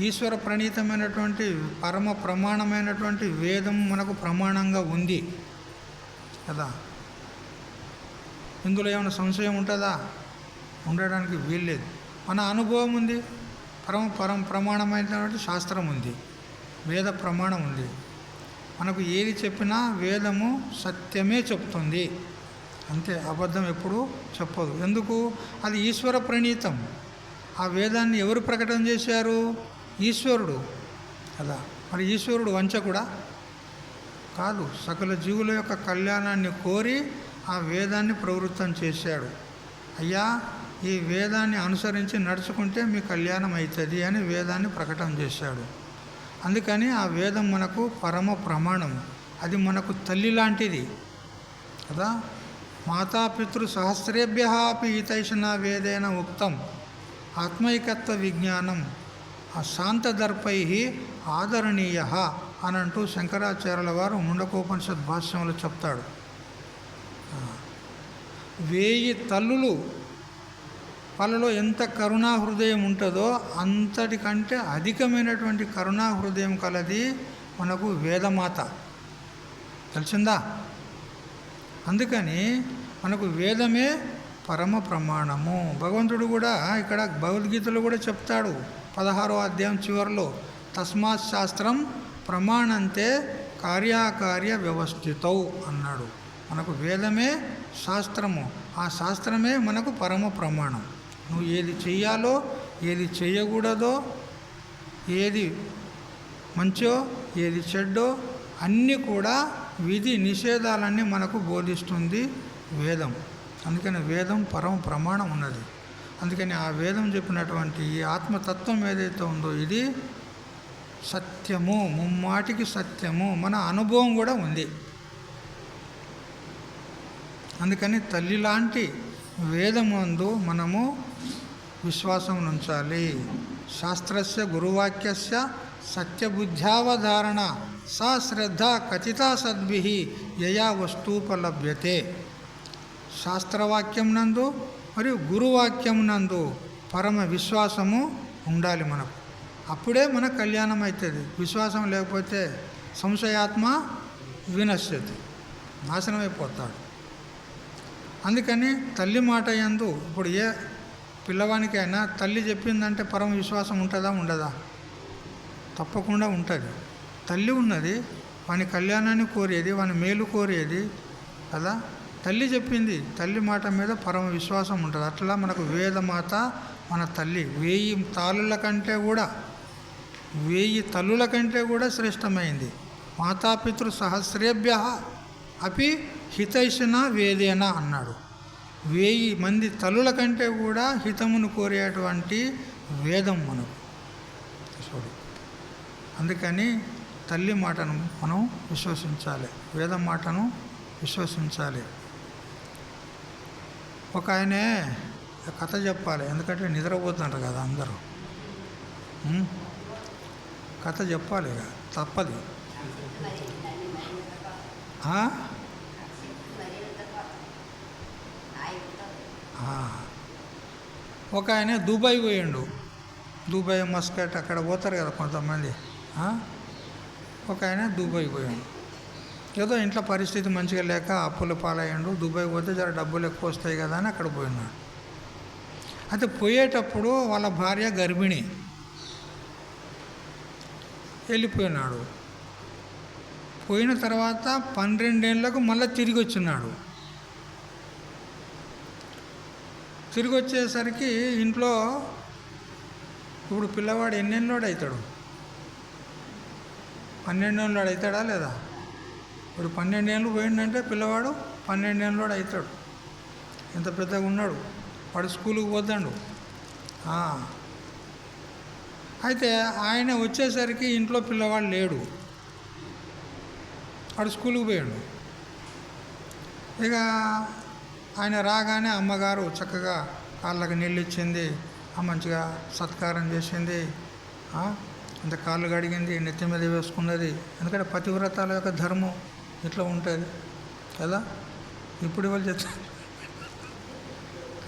ఈశ్వర ప్రణీతమైనటువంటి పరమ ప్రమాణమైనటువంటి వేదం మనకు ప్రమాణంగా ఉంది కదా. ఇందులో ఏమైనా సంశయం ఉంటుందా? ఉండడానికి వీల్లేదు. మన అనుభవం ఉంది. ప్రమాణమైనటువంటి శాస్త్రం ఉంది, వేద ప్రమాణం ఉంది. మనకు ఏది చెప్పినా వేదము సత్యమే చెప్తుంది, అంతే. అబద్ధం ఎప్పుడు చెప్పదు. ఎందుకు? అది ఈశ్వర ప్రణీతం. ఆ వేదాన్ని ఎవరు ప్రకటన చేశారు? ఈశ్వరుడు కదా. మరి ఈశ్వరుడు వంచకుడా? కాదు. సకల జీవుల యొక్క కళ్యాణాన్ని కోరి ఆ వేదాన్ని ప్రవృత్తం చేశాడు. అయ్యా, ఈ వేదాన్ని అనుసరించి నడుచుకుంటే మీ కళ్యాణం అవుతుంది అని వేదాన్ని ప్రకటన చేశాడు. అందుకని ఆ వేదం మనకు పరమ ప్రమాణం. అది మనకు తల్లి లాంటిది కదా. మాతాపితృ సహస్రేభ్య అపి ఈతైషణ వేదేన ఉక్తం ఆత్మైకత్వ విజ్ఞానం శాంతదర్పై ఆదరణీయ అని అంటూ శంకరాచార్యుల వారు ముండకోపనిషత్ భాష్యంలో చెప్తాడు. 1000 తల్లులు వాళ్ళలో ఎంత కరుణా హృదయం ఉంటుందో అంతటికంటే అధికమైనటువంటి కరుణా హృదయం కలది మనకు వేదమాత. తెలిసిందా? అందుకని మనకు వేదమే పరమ ప్రమాణము. భగవంతుడు కూడా ఇక్కడ భగవద్గీతలో కూడా చెప్తాడు 16వ అధ్యాయం చివరిలో, తస్మాత్ శాస్త్రం ప్రమాణంతే కార్యాకార్య వ్యవస్థితౌ అన్నాడు. మనకు వేదమే శాస్త్రము, ఆ శాస్త్రమే మనకు పరమ ప్రమాణం. నువ్వు ఏది చెయ్యాలో, ఏది చేయకూడదో, ఏది మంచో, ఏది చెడ్డో అన్నీ కూడా విధి నిషేధాలన్నీ మనకు బోధిస్తుంది వేదం. అందుకని వేదం పరమ ప్రమాణం ఉన్నది. అందుకని ఆ వేదం చెప్పినటువంటి ఈ ఆత్మతత్వం ఏదైతే ఉందో ఇది సత్యము, ముమ్మాటికి సత్యము. మన అనుభవం కూడా ఉంది. అందుకని తల్లి లాంటి వేదమందు మనము విశ్వాసం ఉంచాలి. శాస్త్రస్య గురువాక్యస్య సత్యబుద్ధ్యావధారణ సా శ్రద్ధ కథితా సద్భిః యయా వస్తూపలభ్యతే. శాస్త్రవాక్యం నందు మరియు గురువాక్యం నందు పరమ విశ్వాసము ఉండాలి మనకు. అప్పుడే మన కళ్యాణం అవుతుంది. విశ్వాసం లేకపోతే సంశయాత్మ వినశ్యతి, నాశనం అయిపోతాడు. అందుకని తల్లి మాట యందు ఇప్పుడు ఏ పిల్లవానికైనా తల్లి చెప్పిందంటే పరమ విశ్వాసం ఉంటుందా? ఉండదా? తప్పకుండా ఉంటుంది. తల్లి ఉన్నది, వాని కళ్యాణాన్ని కోరేది, వాని మేలు కోరేది కదా. తల్లి చెప్పింది, తల్లి మాట మీద పరమ విశ్వాసం ఉంటుంది. అట్లా మనకు వేదమాత మన తల్లి 1000 తాళుల కంటే కూడా 1000 తల్లుల కంటే కూడా శ్రేష్టమైంది. మాతాపితృ సహస్రేభ్య అపి హితైషణ వేదేన అన్నాడు. 1000 మంది తల్లుల కంటే కూడా హితమును కోరేటువంటి వేదం మనకు. అందుకని తల్లి మాటను మనం విశ్వసించాలి, వేదం మాటను విశ్వసించాలి. ఒక ఆయనే కథ చెప్పాలి, ఎందుకంటే నిద్రపోతుంటారు కదా అందరూ. కథ చెప్పాలి, తప్పది. ఒక ఆయన దుబాయ్ పోయిండు. దుబాయ్, మస్కట్ అక్కడ పోతారు కదా కొంతమంది. ఒక ఆయన దుబాయ్ పోయాడు. ఏదో ఇంట్లో పరిస్థితి మంచిగా లేక అప్పుల పాలయ్యాడు. దుబాయ్ పోతే జర డబ్బులు ఎక్కువ వస్తాయి కదా అని అక్కడ పోయినాడు. అయితే పోయేటప్పుడు వాళ్ళ భార్య గర్భిణి, వెళ్ళిపోయినాడు. పోయిన తర్వాత 12 ఏళ్ళకు మళ్ళీ తిరిగి వచ్చినాడు. తిరిగి వచ్చేసరికి ఇంట్లో ఇప్పుడు పిల్లవాడు ఎన్నెన్నోడు అవుతాడు? 12 ఏళ్ళోడు అవుతాడా లేదా? ఇప్పుడు 12 ఏళ్ళు పోయిందంటే పిల్లవాడు 12 ఏళ్ళోడు అవుతాడు. ఎంత పెద్దగా ఉన్నాడు వాడు, స్కూల్కి పోతాడు. అయితే ఆయన వచ్చేసరికి ఇంట్లో పిల్లవాడు లేడు, వాడు స్కూల్కి పోయాడు. ఇక ఆయన రాగానే అమ్మగారు చక్కగా కాళ్ళకి నీళ్ళు ఇచ్చింది, మంచిగా సత్కారం చేసింది, ఇంత కాళ్ళు కడిగింది, నెత్తి మీద వేసుకున్నది. ఎందుకంటే పతివ్రతాల యొక్క ధర్మం ఇట్లా ఉంటుంది కదా. ఇప్పుడు ఇవాళ చేస్తారు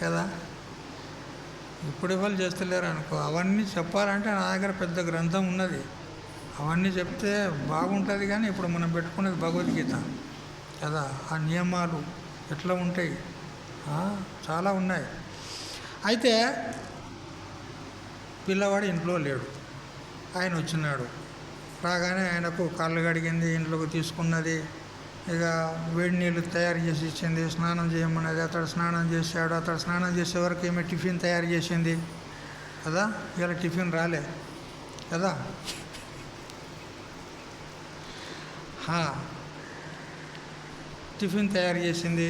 కదా, ఇప్పుడు ఇవాళ చేస్తలేరు అనుకో. అవన్నీ చెప్పాలంటే నా దగ్గర పెద్ద గ్రంథం ఉన్నది, అవన్నీ చెప్తే బాగుంటుంది. కానీ ఇప్పుడు మనం పెట్టుకునేది భగవద్గీత కదా. ఆ నియమాలు ఎట్లా ఉంటాయి, చాలా ఉన్నాయి. అయితే పిల్లవాడు ఇంట్లో లేడు, ఆయన వచ్చినాడు. రాగానే ఆయనకు కాళ్ళు కడిగింది, ఇంట్లోకి తీసుకున్నది, ఇక వేడి నీళ్ళు తయారు చేసి ఇచ్చింది, స్నానం చేయమన్నది. అతడు స్నానం చేశాడు. అతడు స్నానం చేసే వరకు ఏమో టిఫిన్ తయారు చేసింది కదా. ఇలా టిఫిన్ రాలే కదా. టిఫిన్ తయారు చేసింది,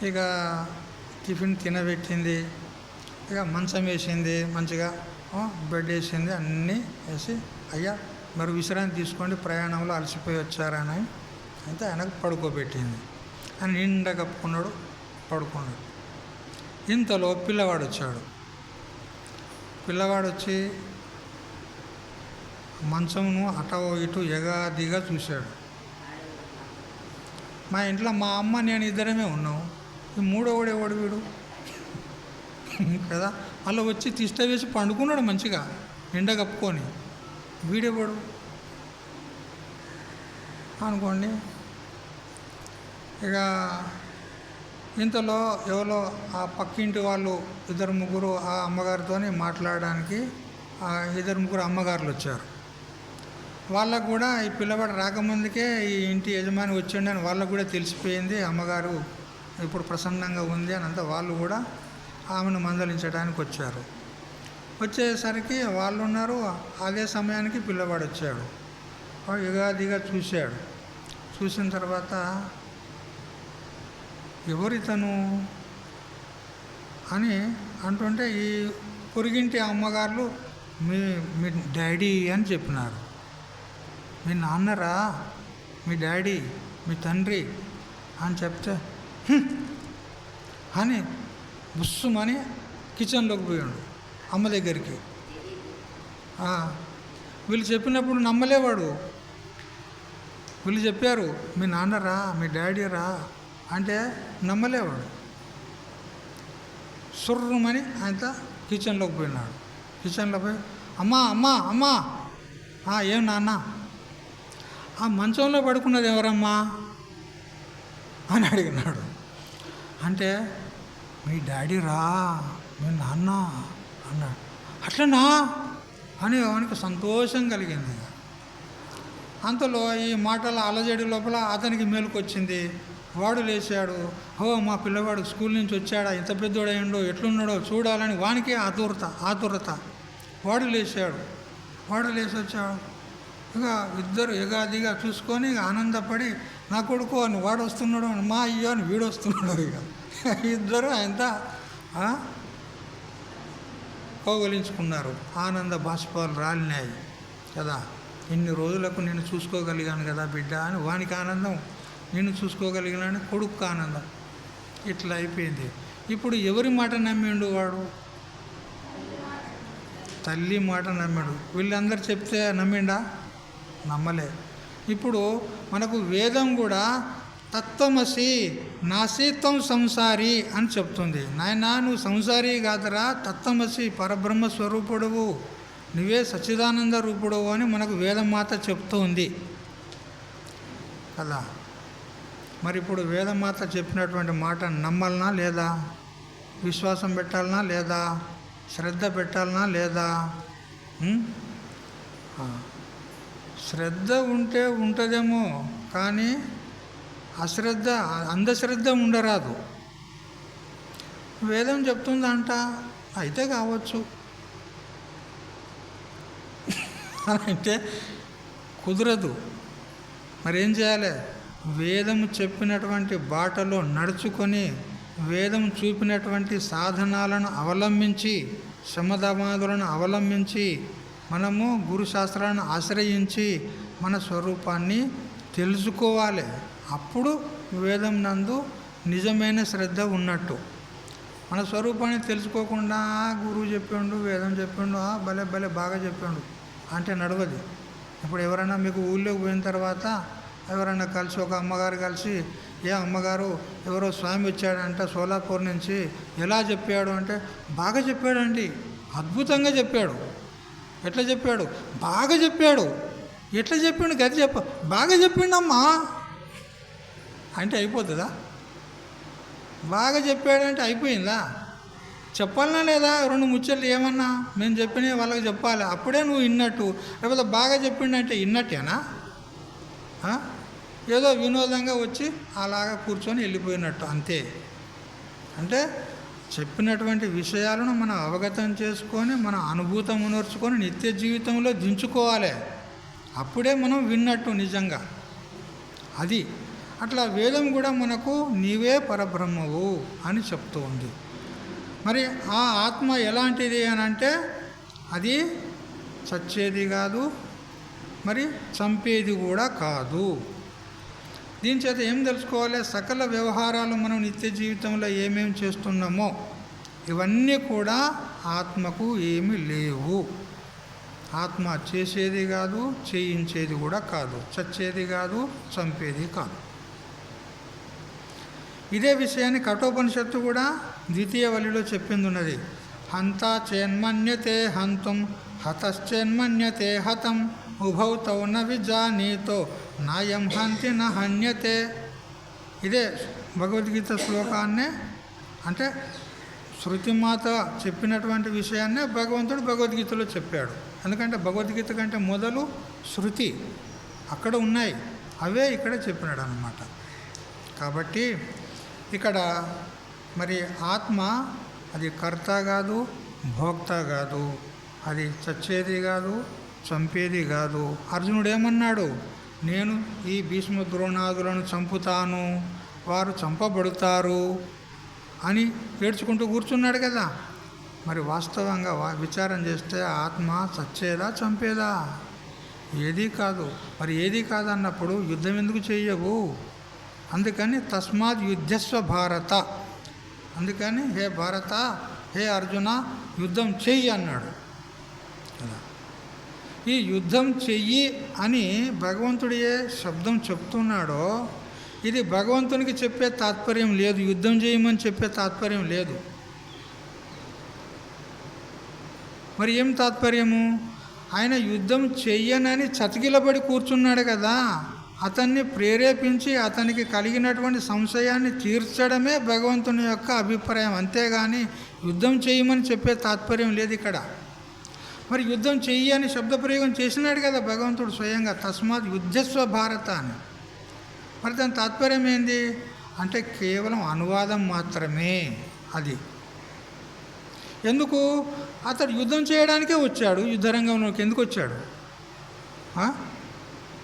ఇక టిఫిన్ తినబెట్టింది, ఇక మంచం వేసింది, మంచిగా బెడ్ వేసింది, అన్నీ వేసి అయ్యా మరి విశ్రాంతి తీసుకోండి, ప్రయాణంలో అలసిపోయి వచ్చారని అయితే ఆయనకు పడుకోబెట్టింది. ఆయన నిండా కప్పుకున్నాడు, పడుకున్నాడు. ఇంతలో పిల్లవాడు వచ్చాడు. పిల్లవాడు వచ్చి మంచమును అటో ఇటు ఎగాదిగా చూశాడు. మా ఇంట్లో మా అమ్మ నేను ఇద్దరమే ఉన్నాం, ఈ మూడోవాడు ఎవడు వీడు కదా. అలా వచ్చి తిష్ట వేసి పండుకున్నాడు మంచిగా నిండా కప్పుకొని, వీడెవడు అనుకోండి. ఇక ఇంతలో ఎవరో ఆ పక్కింటి వాళ్ళు ఇద్దరు ముగ్గురు ఆ అమ్మగారితో మాట్లాడడానికి ఇద్దరు ముగ్గురు అమ్మగారులు వచ్చారు. వాళ్ళకు కూడా ఈ పిల్లవాడు రాకముందుకే ఈ ఇంటి యజమాని వచ్చిండని వాళ్ళకు కూడా తెలిసిపోయింది, అమ్మగారు ఇప్పుడు ప్రసన్నంగా ఉంది అని. అంతా వాళ్ళు కూడా ఆమెను మందలించడానికి వచ్చారు. వచ్చేసరికి వాళ్ళు ఉన్నారు. అదే సమయానికి పిల్లవాడు వచ్చాడు. యుగాదిగా చూశాడు. చూసిన తర్వాత ఎవరితను అని అంటుంటే ఈ పొరిగింటి అమ్మగారులు మీ మీ డాడీ అని చెప్పినారు. మీ నాన్నరా, మీ డాడీ, మీ తండ్రి అని చెప్తే అని బుస్సుమని కిచెన్లోకి పోయాడు అమ్మ దగ్గరికి. వీళ్ళు చెప్పినప్పుడు నమ్మలేవాడు. వీళ్ళు చెప్పారు మీ నాన్నరా, మీ డాడీ రా అంటే నమ్మలేవాడు. సుర్రమని ఆయన కిచెన్లోకి పోయినాడు. కిచెన్లో పోయి అమ్మా అమ్మా అమ్మా ఏం నాన్న, ఆ మంచంలో పడుకున్నది ఎవరమ్మా అని అడిగినాడు. అంటే మీ డాడీ రా, మీ నాన్న అన్నాడు. అట్లనా అని వానికి సంతోషం కలిగింది. అంతలో ఈ మాటల అలజడి లోపల అతనికి మేలుకొచ్చింది. వాడు లేచాడు. మా పిల్లవాడు స్కూల్ నుంచి వచ్చాడా, ఇంత పెద్దోడయ్యిండో, ఎట్లున్నాడో చూడాలని వానికి ఆతురత. వాడు లేచాడు. వాడు లేచి వచ్చాడు. ఇక ఇద్దరు ఎగాదిగా చూసుకొని ఇక ఆనందపడి నా కొడుకు అని వాడు వస్తున్నాడు, మా అయ్యో అని వీడు వస్తున్నాడు. ఇక ఇద్దరు ఆయన కౌగలించుకున్నారు. ఆనంద బాష్పాలు రాలినాయి కదా. ఇన్ని రోజులకు నేను చూసుకోగలిగాను కదా బిడ్డ అని వానికి ఆనందం, నేను చూసుకోగలిగినాను కొడుకు ఆనందం. ఇట్లా అయిపోయింది. ఇప్పుడు ఎవరి మాట నమ్మిండు వాడు? తల్లి మాట నమ్మాడు. వీళ్ళందరూ చెప్తే నమ్మిండా? నమ్మలే. ఇప్పుడు మనకు వేదం కూడా తత్వమసి నాసీత్వం సంసారి అని చెప్తుంది. నాయనా నువ్వు సంసారి కాదరా, తత్వమసి పరబ్రహ్మ స్వరూపుడువు, నువ్వే సచ్చిదానంద రూపుడువు అని మనకు వేదమాత చెప్తూ ఉంది కదా. మరి ఇప్పుడు వేదమాత చెప్పినటువంటి మాట నమ్మాలనా లేదా? విశ్వాసం పెట్టాలనా లేదా? శ్రద్ధ పెట్టాలనా లేదా? శ్రద్ధ ఉంటే ఉంటుందేమో, కానీ అంధశ్రద్ధ ఉండరాదు. వేదం చెప్తుందంట, అయితే కావచ్చు అని అంటే కుదరదు. మరేం చేయాలి? వేదము చెప్పినటువంటి బాటలో నడుచుకొని, వేదం చూపినటువంటి సాధనాలను అవలంబించి, శమదమాదులను అవలంబించి, మనము గురుశాస్త్రాలను ఆశ్రయించి మన స్వరూపాన్ని తెలుసుకోవాలి. అప్పుడు వేదం నందు నిజమైన శ్రద్ధ ఉన్నట్టు. మన స్వరూపాన్ని తెలుసుకోకుండా గురువు చెప్పిండు, వేదం చెప్పిండు, భలే భలే బాగా చెప్పిండు, అంటే నడవదు. ఇప్పుడు ఎవరైనా మీకు ఊళ్ళోకి పోయిన తర్వాత ఎవరైనా కలిసి ఒక అమ్మగారు కలిసి, ఏ అమ్మగారు ఎవరో స్వామి వచ్చాడంట సోలాపూర్ నుంచి, ఎలా చెప్పాడు అంటే, బాగా చెప్పాడండి, అద్భుతంగా చెప్పాడు. ఎట్లా చెప్పాడు? బాగా చెప్పాడు. ఎట్లా చెప్పిండు? గది చెప్ప, బాగా చెప్పిండమ్మా అంటే అయిపోతుందా? బాగా చెప్పాడంటే అయిపోయిందా? చెప్పాలనా లేదా? రెండు ముచ్చట్లు ఏమన్నా మేము చెప్పినవి వాళ్ళకి చెప్పాలి, అప్పుడే నువ్వు విన్నట్టు. లేకపోతే బాగా చెప్పిండంటే విన్నట్టేనా? ఏదో వినోదంగా వచ్చి అలాగా కూర్చొని వెళ్ళిపోయినట్టు అంతే. అంటే చెప్పినటువంటి విషయాలను మనం అవగతం చేసుకొని మన అనుభూతం ఉనర్చుకొని నిత్య జీవితంలో దించుకోవాలి, అప్పుడే మనం విన్నట్టు నిజంగా. అది అట్లా వేదం కూడా మనకు నీవే పరబ్రహ్మవు అని చెప్తూ ఉంది. మరి ఆ ఆత్మ ఎలాంటిది అని అంటే, అది చచ్చేది కాదు, మరి చంపేది కూడా కాదు. దీని చేత ఏం తెలుసుకోవాలి? సకల వ్యవహారాలు మనం నిత్య జీవితంలో ఏమేమి చేస్తున్నామో ఇవన్నీ కూడా ఆత్మకు ఏమీ లేవు. ఆత్మ చేసేది కాదు, చేయించేది కూడా కాదు, చచ్చేది కాదు, చంపేది కాదు. ఇదే విషయాన్ని కఠోపనిషత్తు కూడా ద్వితీయ వలిలో చెప్పింది ఉన్నది. హంతా చేన్మన్యతే హంతుం హతశ్చేన్మన్యతే హతం ఉభౌతౌ న విజానీతో నాయం హంతి న హన్యతే. ఇదే భగవద్గీత శ్లోకాన్నే, అంటే శృతిమాత చెప్పినటువంటి విషయాన్నే భగవంతుడు భగవద్గీతలో చెప్పాడు. ఎందుకంటే భగవద్గీత కంటే మొదలు శృతి అక్కడ ఉన్నాయి, అవే ఇక్కడ చెప్పినాడు అన్నమాట. కాబట్టి ఇక్కడ మరి ఆత్మ అది కర్త కాదు, భోక్త కాదు, అది చచ్చేది కాదు, చంపేది కాదు. అర్జునుడు ఏమన్నాడు? నేను ఈ భీష్మ ద్రోణాదులను చంపుతాను, వారు చంపబడతారు అని ఏడ్చుకుంటూ కూర్చున్నాడు కదా. మరి వాస్తవంగా విచారం చేస్తే ఆత్మ చచ్చేదా, చంపేదా? ఏదీ కాదు. మరి ఏదీ కాదన్నప్పుడు యుద్ధం ఎందుకు చెయ్యవు? అందుకని తస్మాత్ యుద్ధస్వ భారత, అందుకని హే భారత, హే అర్జున, యుద్ధం చెయ్యి అన్నాడు కదా. ఈ యుద్ధం చెయ్యి అని భగవంతుడు ఏ శబ్దం చెప్తున్నాడో ఇది భగవంతునికి చెప్పే తాత్పర్యం లేదు, యుద్ధం చేయమని చెప్పే తాత్పర్యం లేదు. మరి ఏం తాత్పర్యము? ఆయన యుద్ధం చెయ్యనని చతికిలబడి కూర్చున్నాడు కదా, అతన్ని ప్రేరేపించి అతనికి కలిగినటువంటి సంశయాన్ని తీర్చడమే భగవంతుని యొక్క అభిప్రాయం, అంతేగాని యుద్ధం చేయమని చెప్పే తాత్పర్యం లేదు ఇక్కడ. మరి యుద్ధం చెయ్యి అని శబ్దప్రయోగం చేసినాడు కదా భగవంతుడు స్వయంగా, తస్మాత్ యుద్ధస్వ భారత అని. మరి దాని తాత్పర్యం ఏంది అంటే కేవలం అనువాదం మాత్రమే అది. ఎందుకు? అతడు యుద్ధం చేయడానికే వచ్చాడు, యుద్ధరంగంలోకి ఎందుకు వచ్చాడు?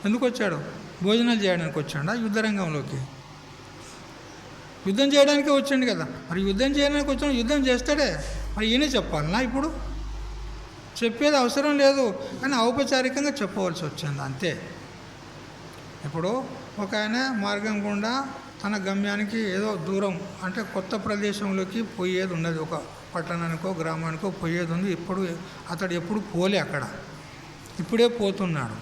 ఎందుకు వచ్చాడు? భోజనాలు చేయడానికి వచ్చాడా యుద్ధరంగంలోకి? యుద్ధం చేయడానికే వచ్చాడు కదా. మరి యుద్ధం చేయడానికి వచ్చాడు, యుద్ధం చేస్తాడే. మరి ఈయనే చెప్పాలనా? ఇప్పుడు చెప్పేది అవసరం లేదు, కానీ ఔపచారికంగా చెప్పవలసి వచ్చింది అంతే. ఇప్పుడు ఒక ఆయన మార్గం గుండా తన గమ్యానికి ఏదో దూరం అంటే కొత్త ప్రదేశంలోకి పోయేది ఉన్నది, ఒక పట్టణానికో గ్రామానికో పోయేది ఉంది. అతడు ఎప్పుడు పోలే అక్కడ, ఇప్పుడే పోతున్నాడు.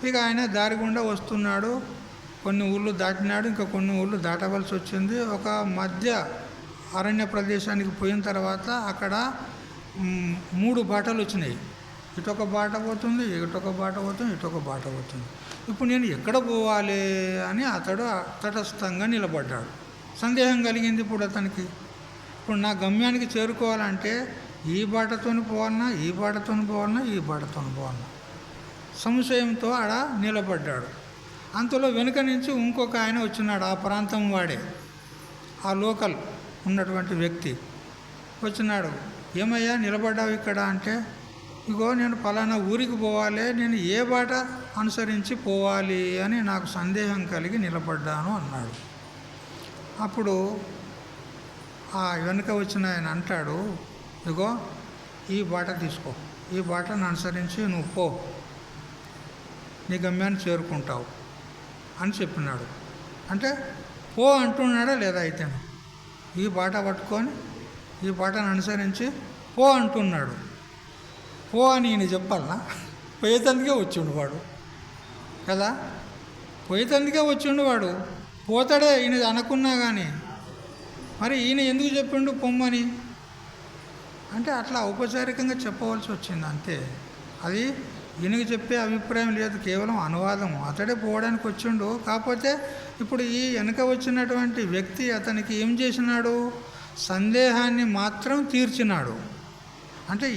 ఇక ఆయన దారి గుండా వస్తున్నాడు, కొన్ని ఊళ్ళు దాటినాడు, ఇంకా కొన్ని ఊళ్ళు దాటవలసి వచ్చింది. ఒక మధ్య అరణ్య ప్రదేశానికి పోయిన తర్వాత అక్కడ 3 బాటలు వచ్చినాయి. ఇటొక బాట పోతుంది, ఇటొక బాట పోతుంది, ఇటొక బాట పోతుంది. ఇప్పుడు నేను ఎక్కడ పోవాలి అని అతడు తటస్థంగా నిలబడ్డాడు. సందేహం కలిగింది ఇప్పుడు అతనికి. ఇప్పుడు నా గమ్యానికి చేరుకోవాలంటే ఈ బాటతో పోవాలన్నా, ఈ బాటతో పోవాలన్నా, ఈ బాటతో పోవాలన్నా సంశయంతో ఆడ నిలబడ్డాడు. అంతలో వెనుక నుంచి ఇంకొక ఆయన వచ్చినాడు, ఆ ప్రాంతం వాడే, ఆ లోకల్ ఉన్నటువంటి వ్యక్తి వచ్చినాడు. ఏమయ్యా నిలబడ్డావు ఇక్కడ అంటే, ఇగో నేను పలానా ఊరికి పోవాలి, నేను ఏ బాట అనుసరించి పోవాలి అని నాకు సందేహం కలిగి నిలబడ్డాను అన్నాడు. అప్పుడు ఆ వెనుక వచ్చిన ఆయన అంటాడు, ఇగో ఈ బాట తీసుకో, ఈ బాటను అనుసరించి నువ్వు పో, నీ గమ్యాన్ని చేరుకుంటావు అని చెప్పినాడు. అంటే పో అంటున్నాడా లేదా? అయితే ఈ బాట పట్టుకొని ఈ బాటను అనుసరించి పో అంటున్నాడు. పో అని ఈయన చెప్పాలనా? పోయేతందుకే వచ్చిండు వాడు కదా, పోయేతందుకే వచ్చిండు వాడు. పోతాడే ఈయన అనుకున్నా కానీ. మరి ఈయన ఎందుకు చెప్పిండు పొమ్మని అంటే అట్లా ఔపచారికంగా చెప్పవలసి వచ్చింది అంతే. అది ఈయనకి చెప్పే అభిప్రాయం లేదు, కేవలం అనువాదం. అతడే పోవడానికి వచ్చిండు. కాకపోతే ఇప్పుడు ఈ వెనక వచ్చినటువంటి వ్యక్తి అతనికి ఏం చేసినాడు, సందేహాన్ని మాత్రం తీర్చినాడు. అంటే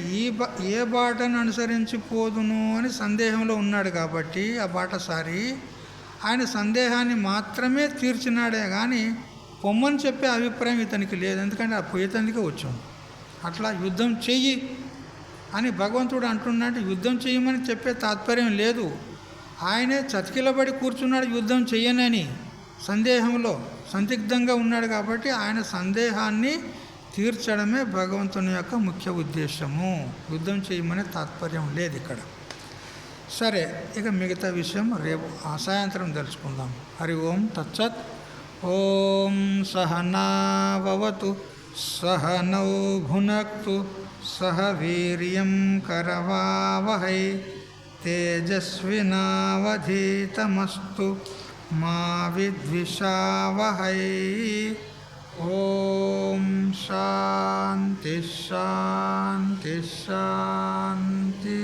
ఏ బాటను అనుసరించి పోదును అని సందేహంలో ఉన్నాడు కాబట్టి ఆ బాటసారి ఆయన సందేహాన్ని మాత్రమే తీర్చినాడే కానీ పొమ్మని చెప్పే అభిప్రాయం ఇతనికి లేదు. ఎందుకంటే ఆ పోయేతందుకే వచ్చాం. అట్లా యుద్ధం చెయ్యి అని భగవంతుడు అంటున్నాడు. యుద్ధం చెయ్యమని చెప్పే తాత్పర్యం లేదు. ఆయనే చతికిలబడి కూర్చున్నాడు యుద్ధం చెయ్యనని, సందేహంలో సందిగ్ధంగా ఉన్నాడు కాబట్టి ఆయన సందేహాన్ని తీర్చడమే భగవంతుని యొక్క ముఖ్య ఉద్దేశము. యుద్ధం చేయమనే తాత్పర్యం లేదు ఇక్కడ. సరే, ఇక మిగతా విషయం రేపు సాయంత్రం తెలుసుకుందాం. హరి ఓం తత్సత్. ఓం సహనావతు సహనౌ భునక్తు సహ వీర్యం కరవావహై తేజస్వినావధీతమస్తు మా విద్విషావహై. ఓం శాంతి శాంతి శాంతి.